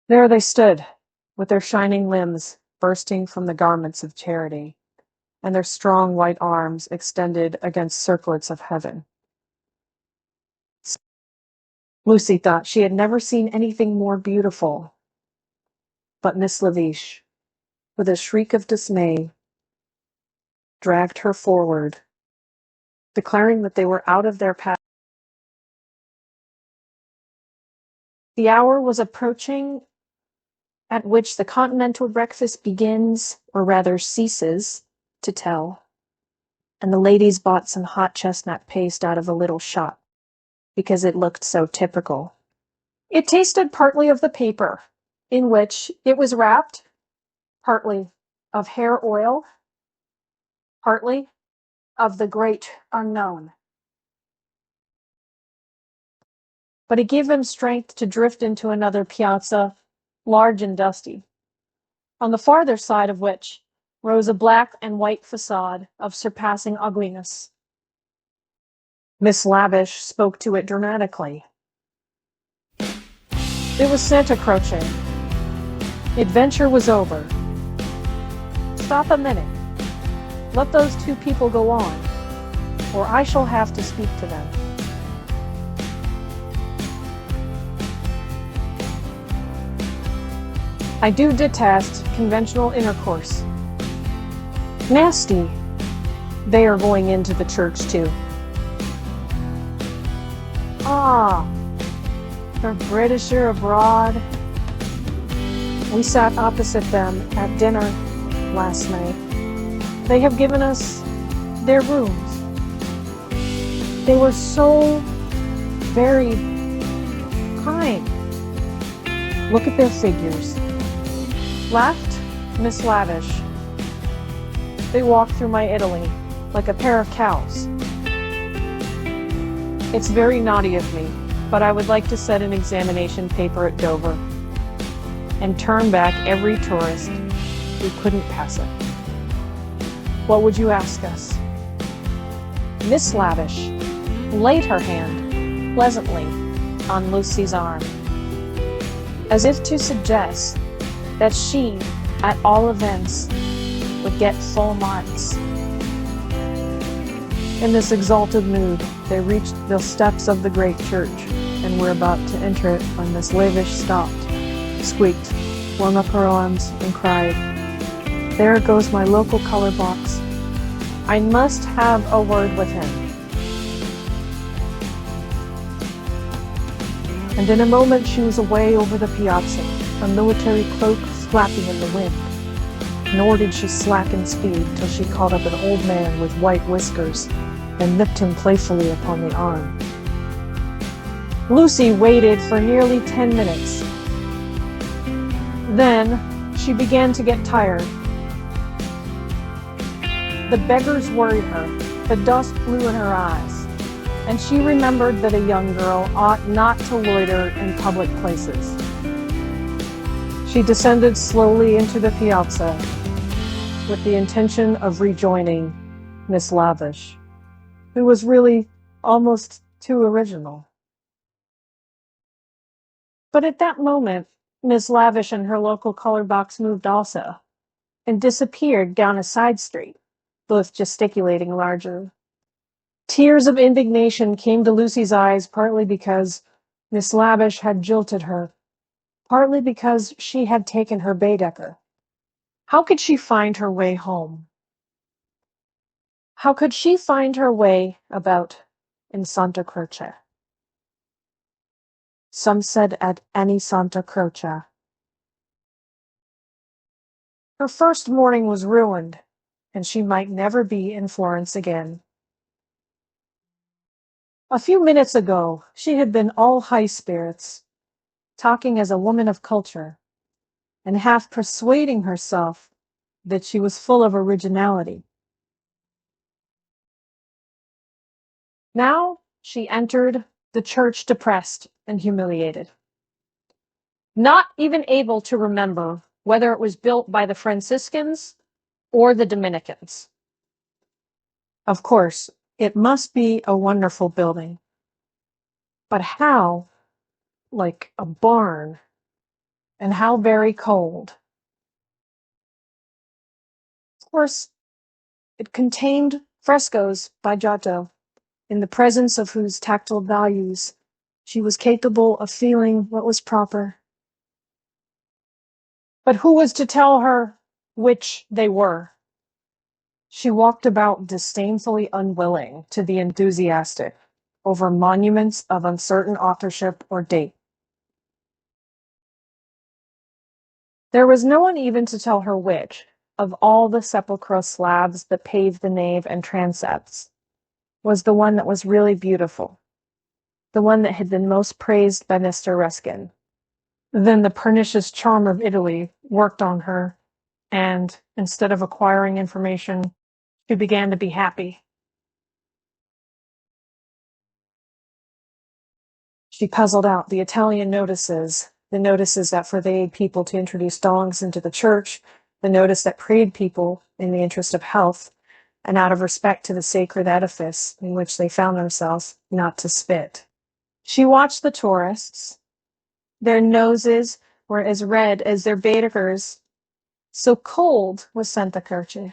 There they stood, with their shining limbs bursting from the garments of charity, and their strong white arms extended against circlets of heaven. Lucy thought she had never seen anything more beautiful. But Miss Lavish, with a shriek of dismay, dragged her forward, declaring that they were out of their path. The hour was approaching at which the continental breakfast begins, or rather ceases, to tell, and the ladies bought some hot chestnut paste out of a little shop, because it looked so typical. It tasted partly of the paper, in which it was wrapped, partly of hair oil, partly of the great unknown. But it gave him strength to drift into another piazza, large and dusty, on the farther side of which rose a black and white facade of surpassing ugliness. Miss Lavish spoke to it dramatically. It was Santa Croce. Adventure was over. Stop a minute. Let those two people go on, or I shall have to speak to them. I do detest conventional intercourse. Nasty. They are going into the church too. Ah, the British are abroad. We sat opposite them at dinner last night. They have given us their rooms. They were so very kind. Look at their figures. Laughed Miss Lavish. They walk through my Italy like a pair of cows. It's very naughty of me, but I would like to set an examination paper at Dover and turn back every tourist who couldn't pass it. What would you ask us? Miss Lavish laid her hand pleasantly on Lucy's arm, as if to suggest that she, at all events, would get full marks. In this exalted mood, they reached the steps of the great church and were about to enter it when Miss Lavish stopped, squeaked, flung up her arms, and cried, "There goes my local color box. I must have a word with him." And in a moment she was away over the piazza, a military cloak flapping in the wind. Nor did she slacken speed till she caught up an old man with white whiskers and nipped him playfully upon the arm. Lucy waited for nearly 10 minutes. Then she began to get tired. The beggars worried her, the dust flew in her eyes, and she remembered that a young girl ought not to loiter in public places. She descended slowly into the piazza with the intention of rejoining Miss Lavish, who was really almost too original. But at that moment, Miss Lavish and her local color box moved also, and disappeared down a side street, both gesticulating larger. Tears of indignation came to Lucy's eyes, partly because Miss Lavish had jilted her, partly because she had taken her Baedeker. How could she find her way home? How could she find her way about in Santa Croce? Some said at any Santa Croce. Her first morning was ruined, and she might never be in Florence again. A few minutes ago, she had been all high spirits, talking as a woman of culture, and half persuading herself that she was full of originality. Now she entered the church depressed and humiliated, not even able to remember whether it was built by the Franciscans or the Dominicans. Of course, it must be a wonderful building. But how, like a barn, and how very cold. Of course, it contained frescoes by Giotto, in the presence of whose tactile values she was capable of feeling what was proper. But who was to tell her which they were? She walked about disdainfully unwilling to be enthusiastic over monuments of uncertain authorship or date. There was no one even to tell her which, of all the sepulchral slabs that paved the nave and transepts, was the one that was really beautiful, the one that had been most praised by Mr. Ruskin. Then the pernicious charm of Italy worked on her, and, instead of acquiring information, she began to be happy. She puzzled out the Italian notices, the notices that forbade people to introduce dogs into the church, the notice that prayed people, in the interest of health, and out of respect to the sacred edifice in which they found themselves, not to spit. She watched the tourists. Their noses were as red as their Baedekers. So cold was Santa Croce.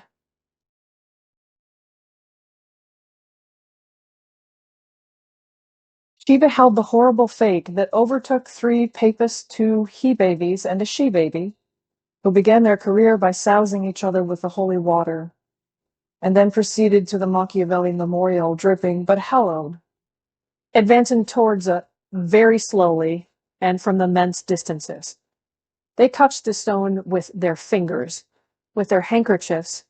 She beheld the horrible fate that overtook 3 Papist, 2 he-babies, and a she-baby, who began their career by sousing each other with the holy water, and then proceeded to the Machiavelli memorial, dripping but hallowed, advancing towards it very slowly and from immense distances. They touched the stone with their fingers, with their handkerchiefs,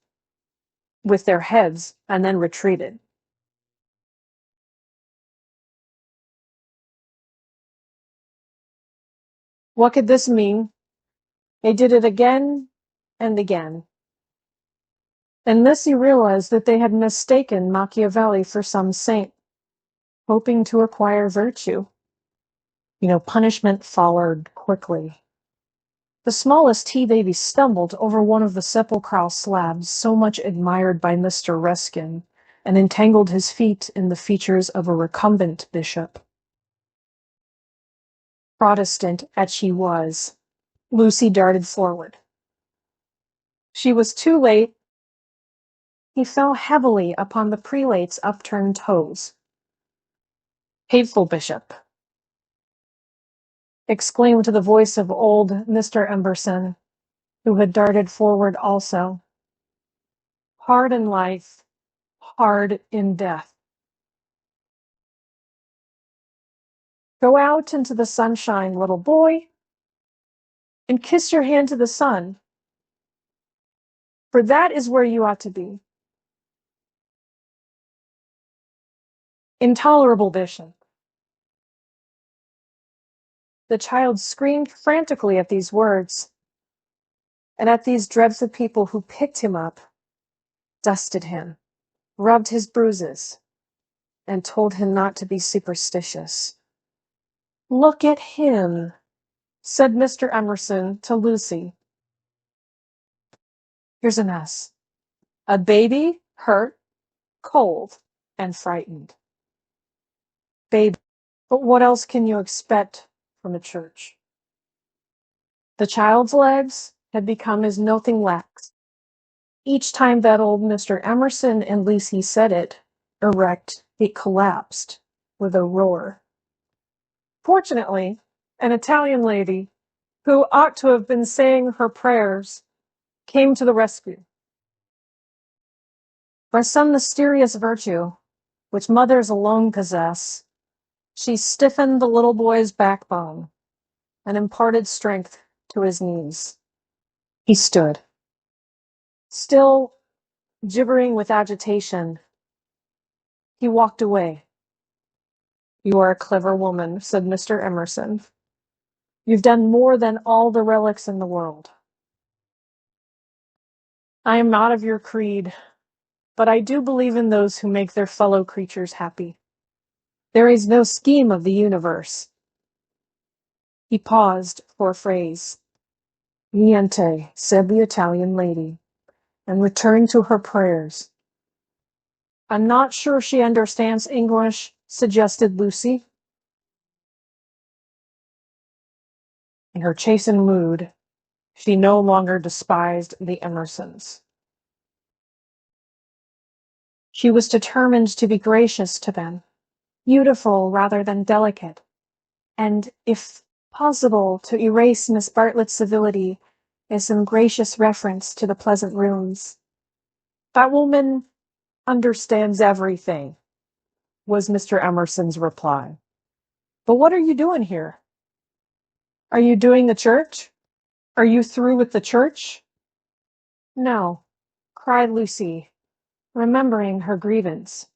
with their heads, and then retreated. What could this mean? They did it again and again. And thus he realized that they had mistaken Machiavelli for some saint, hoping to acquire virtue. Punishment followed quickly. The smallest he-baby stumbled over one of the sepulchral slabs so much admired by Mr. Ruskin, and entangled his feet in the features of a recumbent bishop. Protestant as she was, Lucy darted forward. She was too late. He fell heavily upon the prelate's upturned toes. "Hateful bishop!" exclaimed the voice of old Mr. Emberson, who had darted forward also. "Hard in life, hard in death. Go out into the sunshine, little boy, and kiss your hand to the sun, for that is where you ought to be." "Intolerable bishop!" The child screamed frantically at these words, and at these dreadful people who picked him up, dusted him, rubbed his bruises, and told him not to be superstitious. "Look at him," said Mr. Emerson to Lucy. "Here's a mess. A baby, hurt, cold, and frightened. Baby, but what else can you expect from a church?" The child's legs had become as nothing less. Each time that old Mr. Emerson and Lucy said it, erect, it collapsed with a roar. Fortunately, an Italian lady, who ought to have been saying her prayers, came to the rescue. By some mysterious virtue, which mothers alone possess, she stiffened the little boy's backbone and imparted strength to his knees. He stood, still gibbering with agitation. He walked away. "You are a clever woman," said Mr. Emerson. "You've done more than all the relics in the world. I am not of your creed, but I do believe in those who make their fellow creatures happy. There is no scheme of the universe." He paused for a phrase. "Niente," said the Italian lady. and return to her prayers. I'm not sure she understands English, suggested Lucy. In her chastened mood, she no longer despised the Emersons. She was determined to be gracious to them, beautiful rather than delicate, and, if possible, to erase Miss Bartlett's civility by some gracious reference to the pleasant rooms. That woman understands everything, was Mr. Emerson's reply. But what are you doing here? Are you doing the church? Are you through with the church? No, cried Lucy, remembering her grievance.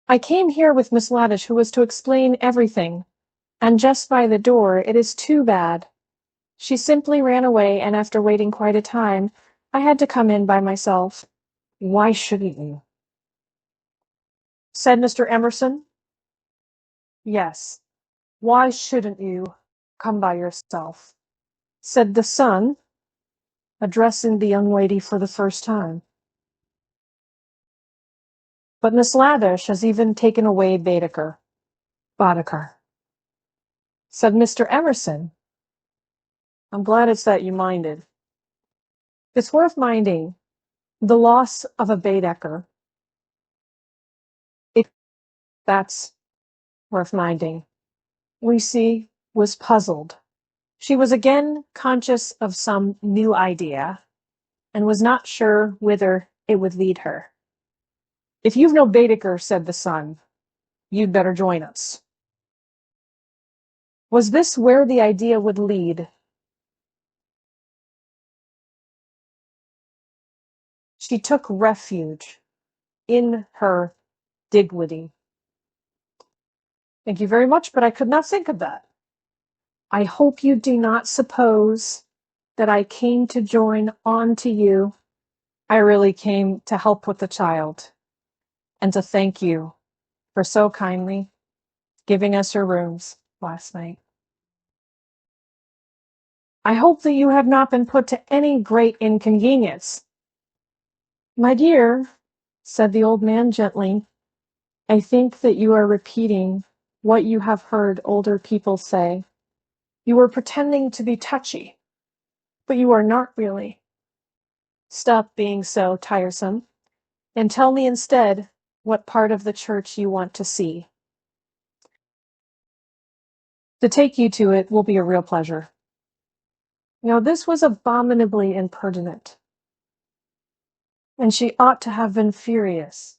I came here with Miss Laddish, who was to explain everything, and just by the door. It is too bad. She simply ran away, and after waiting quite a time, I had to come in by myself. Why shouldn't you? Said Mr. Emerson. Yes, why shouldn't you come by yourself? Said the son, addressing the young lady for the first time. But Miss Laddish has even taken away Baedeker. Said Mr. Emerson. I'm glad it's that you minded. It's worth minding. The loss of a Baedeker. That's worth minding. Lucy was puzzled. She was again conscious of some new idea, and was not sure whither it would lead her. If you've no Baedeker, said the son, you'd better join us. Was this where the idea would lead? She took refuge in her dignity. Thank you very much, but I could not think of that. I hope you do not suppose that I came to join on to you. I really came to help with the child, and to thank you for so kindly giving us your rooms last night. I hope that you have not been put to any great inconvenience. My dear, said the old man gently, I think that you are repeating what you have heard older people say. You are pretending to be touchy, but you are not really. Stop being so tiresome, and tell me instead what part of the church you want to see. To take you to it will be a real pleasure. Now, this was abominably impertinent, and she ought to have been furious.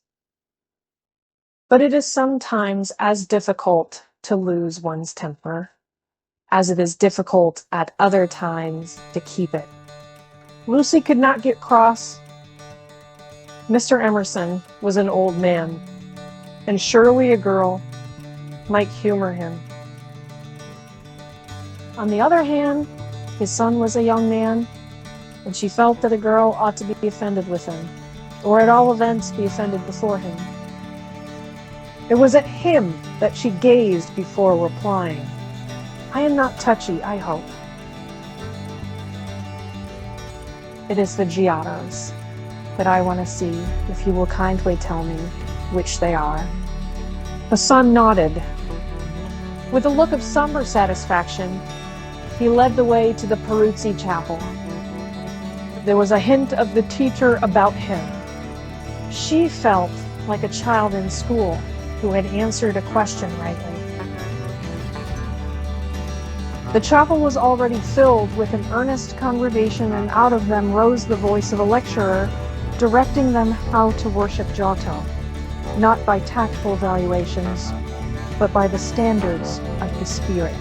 But it is sometimes as difficult to lose one's temper as it is difficult at other times to keep it. Lucy could not get cross. Mr. Emerson was an old man, and surely a girl might humor him. On the other hand, his son was a young man, and she felt that a girl ought to be offended with him, or at all events be offended before him. It was at him that she gazed before replying. I am not touchy, I hope. It is the Giottos that I want to see, if you will kindly tell me which they are. The son nodded. With a look of somber satisfaction, he led the way to the Peruzzi chapel. There was a hint of the teacher about him. She felt like a child in school who had answered a question rightly. The chapel was already filled with an earnest congregation, and out of them rose the voice of a lecturer directing them how to worship Giotto, not by tactful valuations, but by the standards of the Spirit.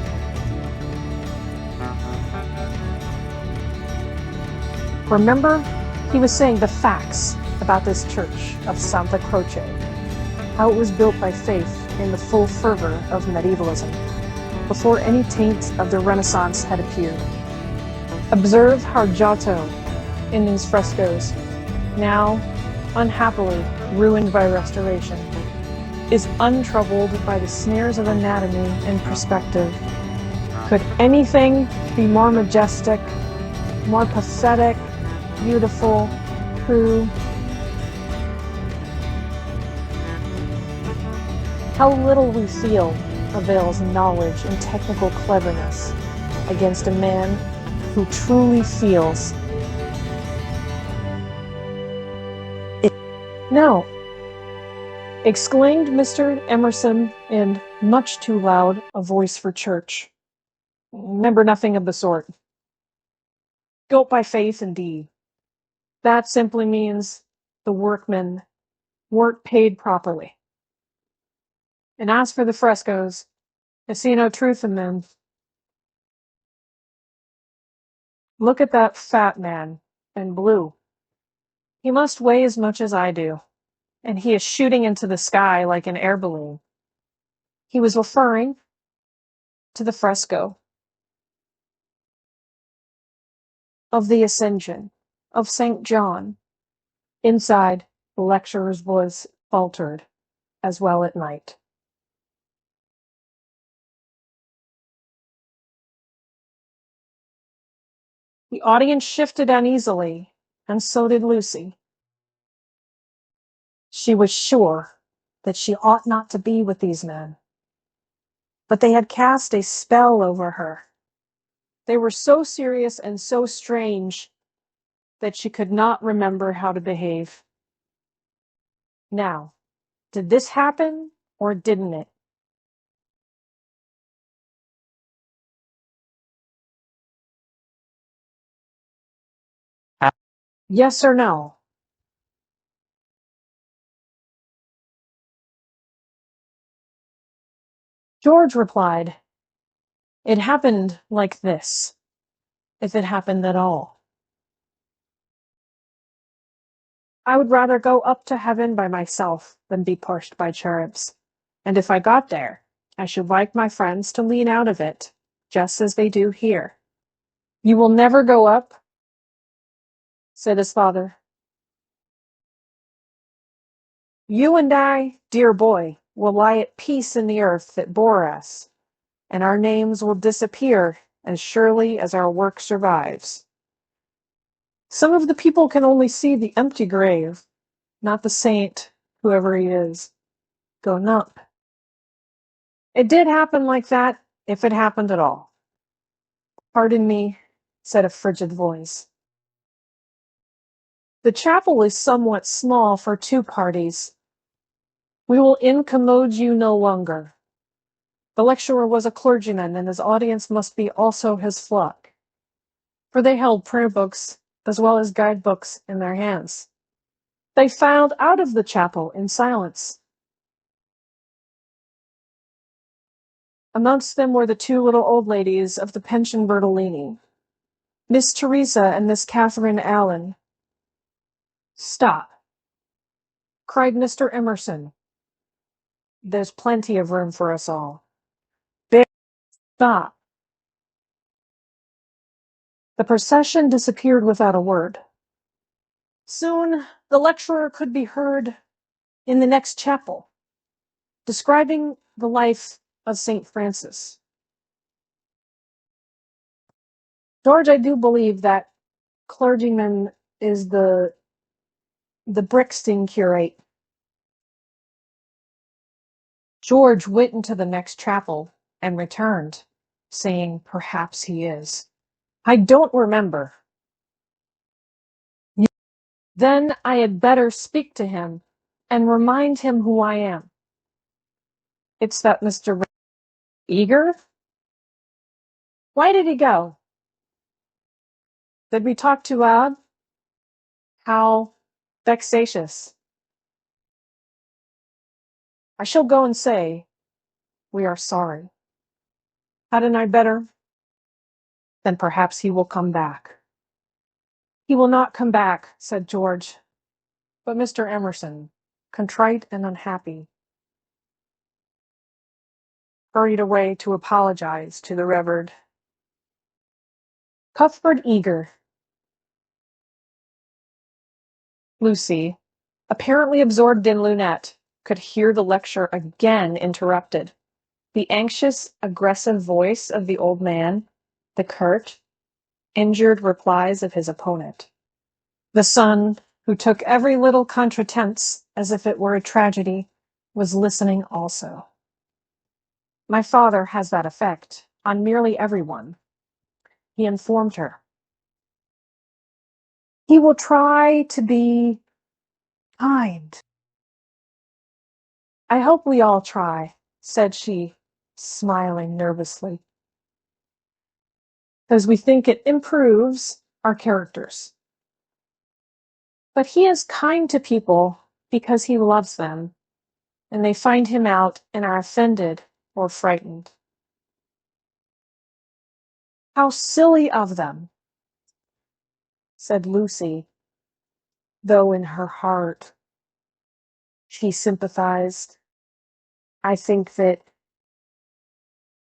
Remember, he was saying the facts about this church of Santa Croce, how it was built by faith in the full fervor of medievalism, before any taint of the Renaissance had appeared. Observe how Giotto, in these frescoes, now unhappily ruined by restoration, is untroubled by the snares of anatomy and perspective. Could anything be more majestic, more pathetic, beautiful, true. How little we feel avails knowledge and technical cleverness against a man who truly feels. No, exclaimed Mr. Emerson in much too loud a voice for church. Remember nothing of the sort. Guilt by faith indeed. That simply means the workmen weren't paid properly. And as for the frescoes, I see no truth in them. Look at that fat man in blue. He must weigh as much as I do, and he is shooting into the sky like an air balloon. He was referring to the fresco of the Ascension of St. John. Inside, the lecturer's voice faltered as well at night. The audience shifted uneasily, and so did Lucy. She was sure that she ought not to be with these men, but they had cast a spell over her. They were so serious and so strange that she could not remember how to behave. Now, did this happen or didn't it? Yes or no? George replied, "It happened like this, if it happened at all. I would rather go up to heaven by myself than be pushed by cherubs. And if I got there, I should like my friends to lean out of it, just as they do here." "You will never go up?" said his father. "You and I, dear boy, will lie at peace in the earth that bore us, and our names will disappear as surely as our work survives. Some of the people can only see the empty grave, not the saint, whoever he is, going up. It did happen like that, if it happened at all." "Pardon me," said a frigid voice. "The chapel is somewhat small for two parties. We will incommode you no longer. The lecturer was a clergyman, and his audience must be also his flock, for they held prayer books as well as guidebooks in their hands. They filed out of the chapel in silence. Amongst them were the two little old ladies of the pension Bertolini, Miss Teresa and Miss Catherine Allen. "Stop," cried Mr. Emerson. "There's plenty of room for us all." "Stop." The procession disappeared without a word. Soon the lecturer could be heard in the next chapel, describing the life of St. Francis. George, I do believe that clergyman is the Brixton curate. George went into the next chapel and returned, saying, "Perhaps he is. I don't remember." "Then I had better speak to him and remind him who I am." "It's that Mr. Eager? Why did he go? Did we talk too loud? How vexatious. I shall go and say, we are sorry. Hadn't I better? Then perhaps he will come back." "He will not come back," said George. But Mr. Emerson, contrite and unhappy, hurried away to apologize to the Reverend Cuthbert Eager. Lucy, apparently absorbed in Lunette, could hear the lecture again interrupted. The anxious, aggressive voice of the old man, the curt, injured replies of his opponent. The son, who took every little contretemps as if it were a tragedy, was listening also. My father has that effect on nearly everyone, he informed her. He will try to be kind. I hope we all try, said she, smiling nervously, because we think it improves our characters. But he is kind to people because he loves them, and they find him out and are offended or frightened. How silly of them, said Lucy, though in her heart she sympathized. I think that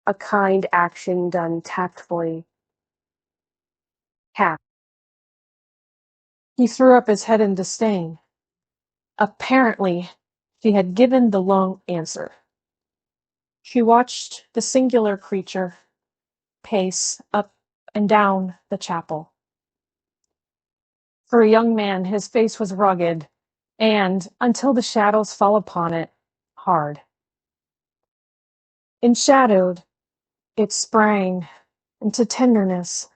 a kind action done tactfully. He threw up his head in disdain. Apparently, she had given the long answer. She watched the singular creature pace up and down the chapel. For a young man, his face was rugged and, until the shadows fell upon it, hard. Enshadowed, it sprang into tenderness.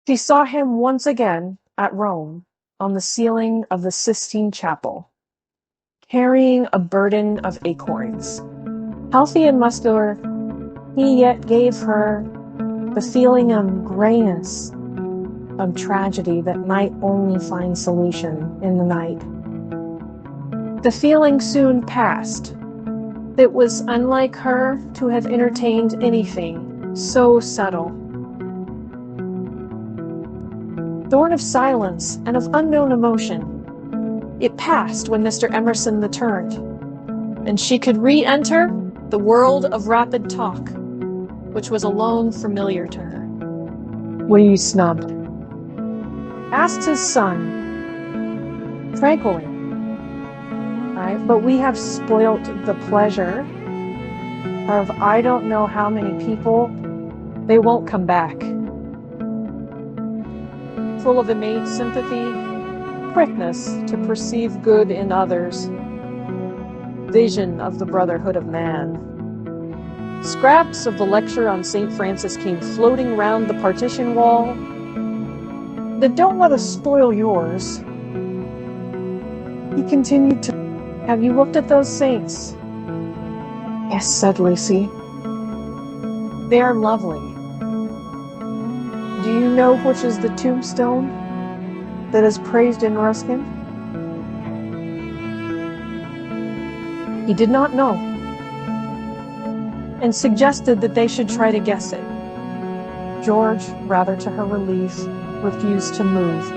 She saw him once again at Rome on the ceiling of the Sistine Chapel, carrying a burden of acorns. Healthy and muscular, he yet gave her the feeling of grayness, of tragedy that might only find solution in the night. The feeling soon passed. It was unlike her to have entertained anything so subtle. Born of silence and of unknown emotion, it passed when Mr. Emerson returned, and she could re-enter the world of rapid talk, which was alone familiar to her. "Were you snubbed?" asked his son, tranquilly. But we have spoilt the pleasure of I don't know how many people. They won't come back. Full of innate sympathy, quickness to perceive good in others, vision of the brotherhood of man. Scraps of the lecture on St. Francis came floating round the partition wall. Then don't let us spoil yours. He continued to, have you looked at those saints? Yes, said Lucy. They are lovely. Do you know which is the tombstone that is praised in Ruskin? He did not know, and suggested that they should try to guess it. George, rather to her relief, refused to move,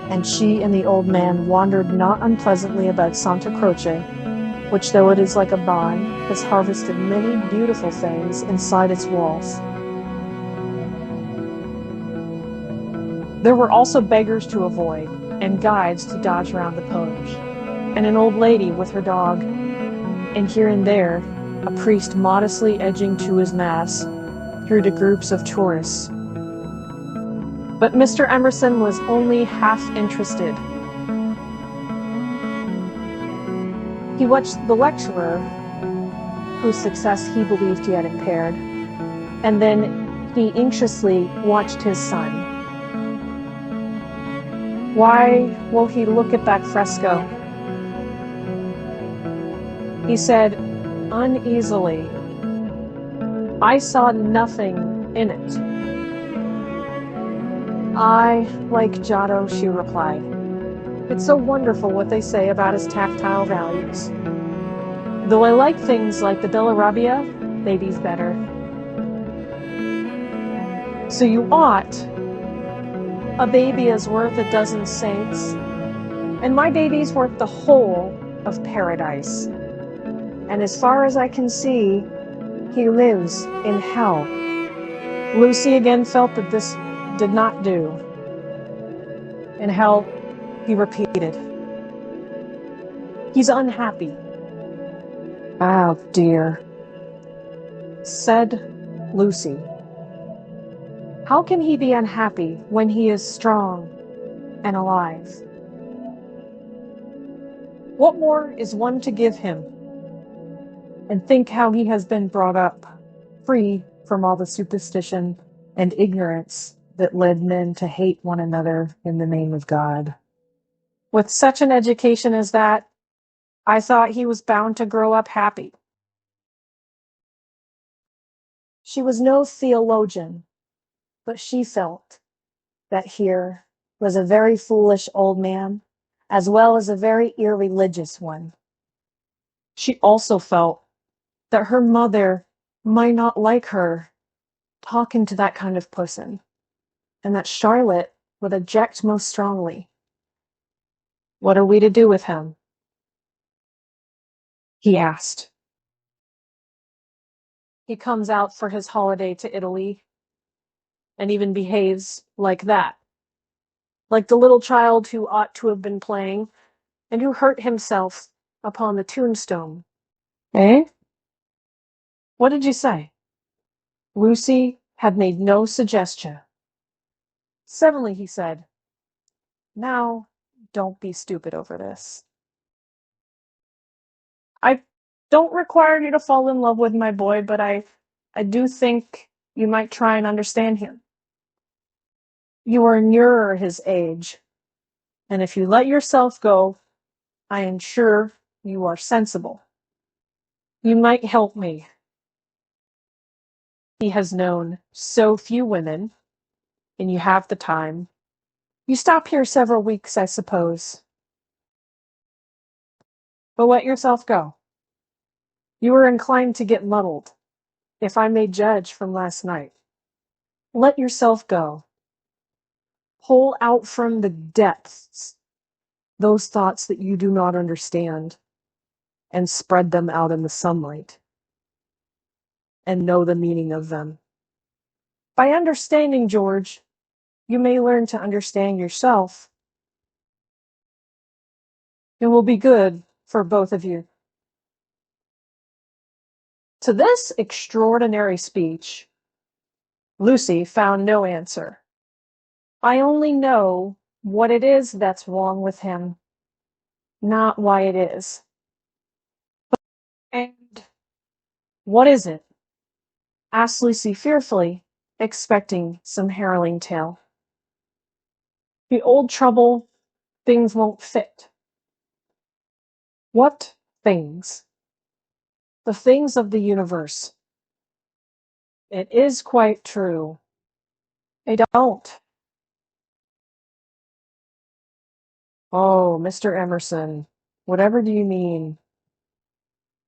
and she and the old man wandered not unpleasantly about Santa Croce, which, though it is like a barn, has harvested many beautiful things inside its walls. There were also beggars to avoid, and guides to dodge round the pillars, and an old lady with her dog, and here and there a priest modestly edging to his mass through the groups of tourists. But Mr. Emerson was only half interested. He watched the lecturer, whose success he believed he had impaired, and then he anxiously watched his son. Why will he look at that fresco? He said uneasily. I saw nothing in it. I like Giotto, she replied. It's so wonderful what they say about his tactile values. Though I like things like the Della Rabbia, baby's better. So you ought. A baby is worth a dozen saints, and my baby's worth the whole of paradise. And as far as I can see, he lives in hell. Lucy again felt that this did not do. In hell, he repeated. He's unhappy. Oh dear, said Lucy. How can he be unhappy when he is strong and alive? What more is one to give him? And think how he has been brought up, free from all the superstition and ignorance that led men to hate one another in the name of God. With such an education as that, I thought he was bound to grow up happy. She was no theologian, but she felt that here was a very foolish old man, as well as a very irreligious one. She also felt that her mother might not like her talking to that kind of person, and that Charlotte would object most strongly. What are we to do with him? He asked. He comes out for his holiday to Italy, and even behaves like that. Like the little child who ought to have been playing, and who hurt himself upon the tombstone. Eh? What did you say? Lucy had made no suggestion. Suddenly he said, "Now, don't be stupid over this. I don't require you to fall in love with my boy, but I do think you might try and understand him. You are nearer his age, and if you let yourself go, I am sure you are sensible. You might help me. He has known so few women, and you have the time. You stop here several weeks, I suppose. But let yourself go. You are inclined to get muddled, if I may judge from last night. Let yourself go. Pull out from the depths those thoughts that you do not understand, and spread them out in the sunlight, and know the meaning of them. By understanding, George, you may learn to understand yourself. It will be good for both of you." To this extraordinary speech, Lucy found no answer. I only know what it is that's wrong with him, not why it is. And what is it? Asked Lucy fearfully, expecting some harrowing tale. The old trouble, things won't fit. What things? The things of the universe. It is quite true. They don't. Oh, Mr. Emerson, whatever do you mean?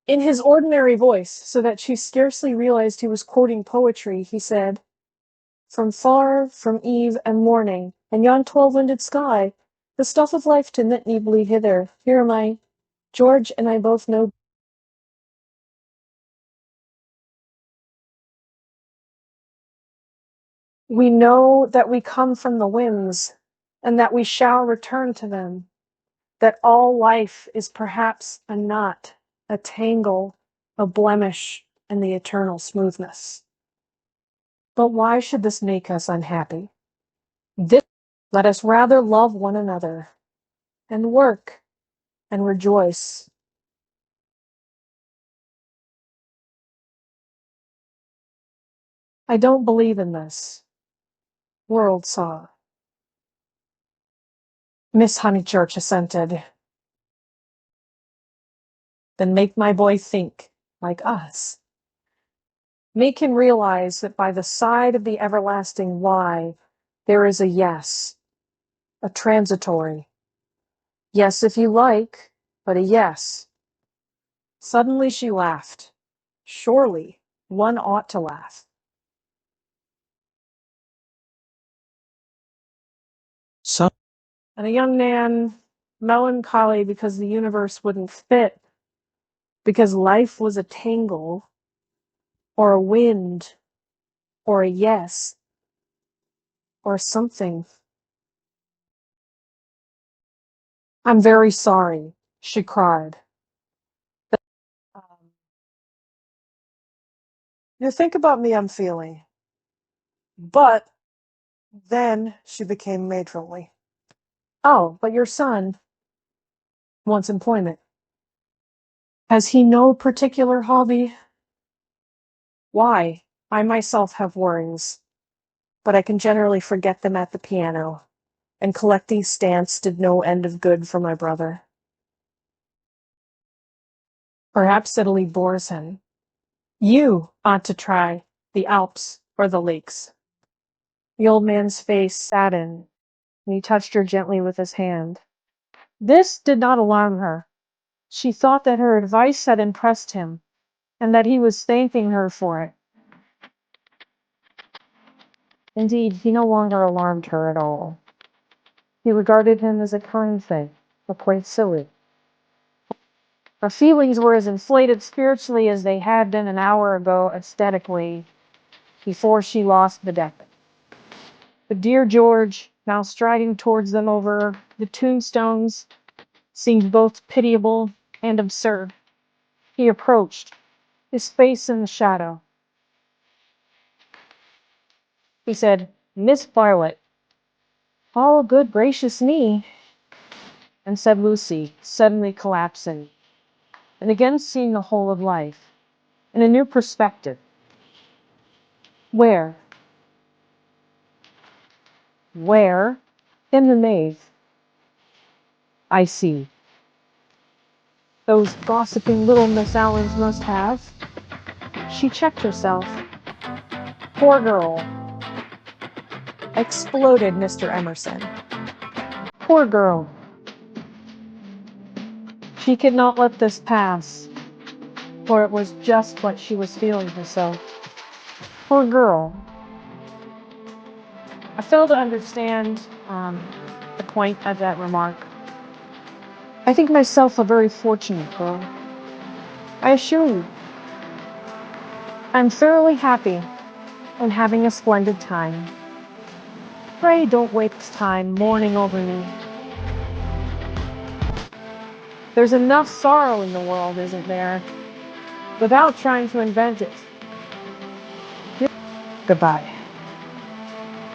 In his ordinary voice, so that she scarcely realized he was quoting poetry, he said, "From far, from eve and morning, and yon 12-winded sky, the stuff of life to knit me bleed hither. Here am I. George and I both know." We know that we come from the winds, and that we shall return to them, that all life is perhaps a knot, a tangle, a blemish, in the eternal smoothness. But why should this make us unhappy? This, let us rather love one another, and work, and rejoice. I don't believe in this. World saw. Miss Honeychurch assented. Then make my boy think like us. Make him realize that by the side of the everlasting why, there is a yes, a transitory. Yes, if you like, but a yes. Suddenly she laughed. Surely one ought to laugh. So, and a young man, melancholy because the universe wouldn't fit, because life was a tangle, or a wind, or a yes, or something. "I'm very sorry," she cried. Um, you think about me I'm feeling, but Then she became matronly. Oh, but your son wants employment. Has he no particular hobby? Why? I myself have worries, but I can generally forget them at the piano, and collecting stamps did no end of good for my brother. Perhaps Italy bores him. You ought to try the Alps or the lakes. The old man's face saddened, and he touched her gently with his hand. This did not alarm her. She thought that her advice had impressed him, and that he was thanking her for it. Indeed, he no longer alarmed her at all. He regarded him as a kind thing, but quite silly. Her feelings were as inflated spiritually as they had been an hour ago aesthetically, before she lost the deck. But dear George, now striding towards them over the tombstones, seemed both pitiable and absurd. He approached, his face in the shadow. He said, "Miss Bartlett." "Oh, good gracious me," and said Lucy, suddenly collapsing, and again seeing the whole of life in a new perspective. Where? Where? In the nave. I see. Those gossiping little Miss Allens must have. She checked herself. Poor girl, exploded Mr. Emerson. Poor girl. She could not let this pass, for it was just what she was feeling herself. Poor girl. I fail to understand the point of that remark. I think myself a very fortunate girl. I assure you, I'm thoroughly happy and having a splendid time. Pray don't waste time mourning over me. There's enough sorrow in the world, isn't there, without trying to invent it. Goodbye.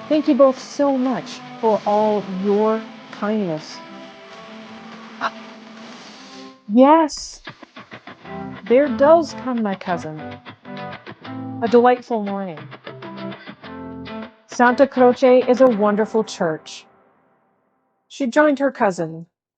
Thank you both so much for all your kindness. Yes, there does come my cousin. A delightful morning. Santa Croce is a wonderful church. She joined her cousin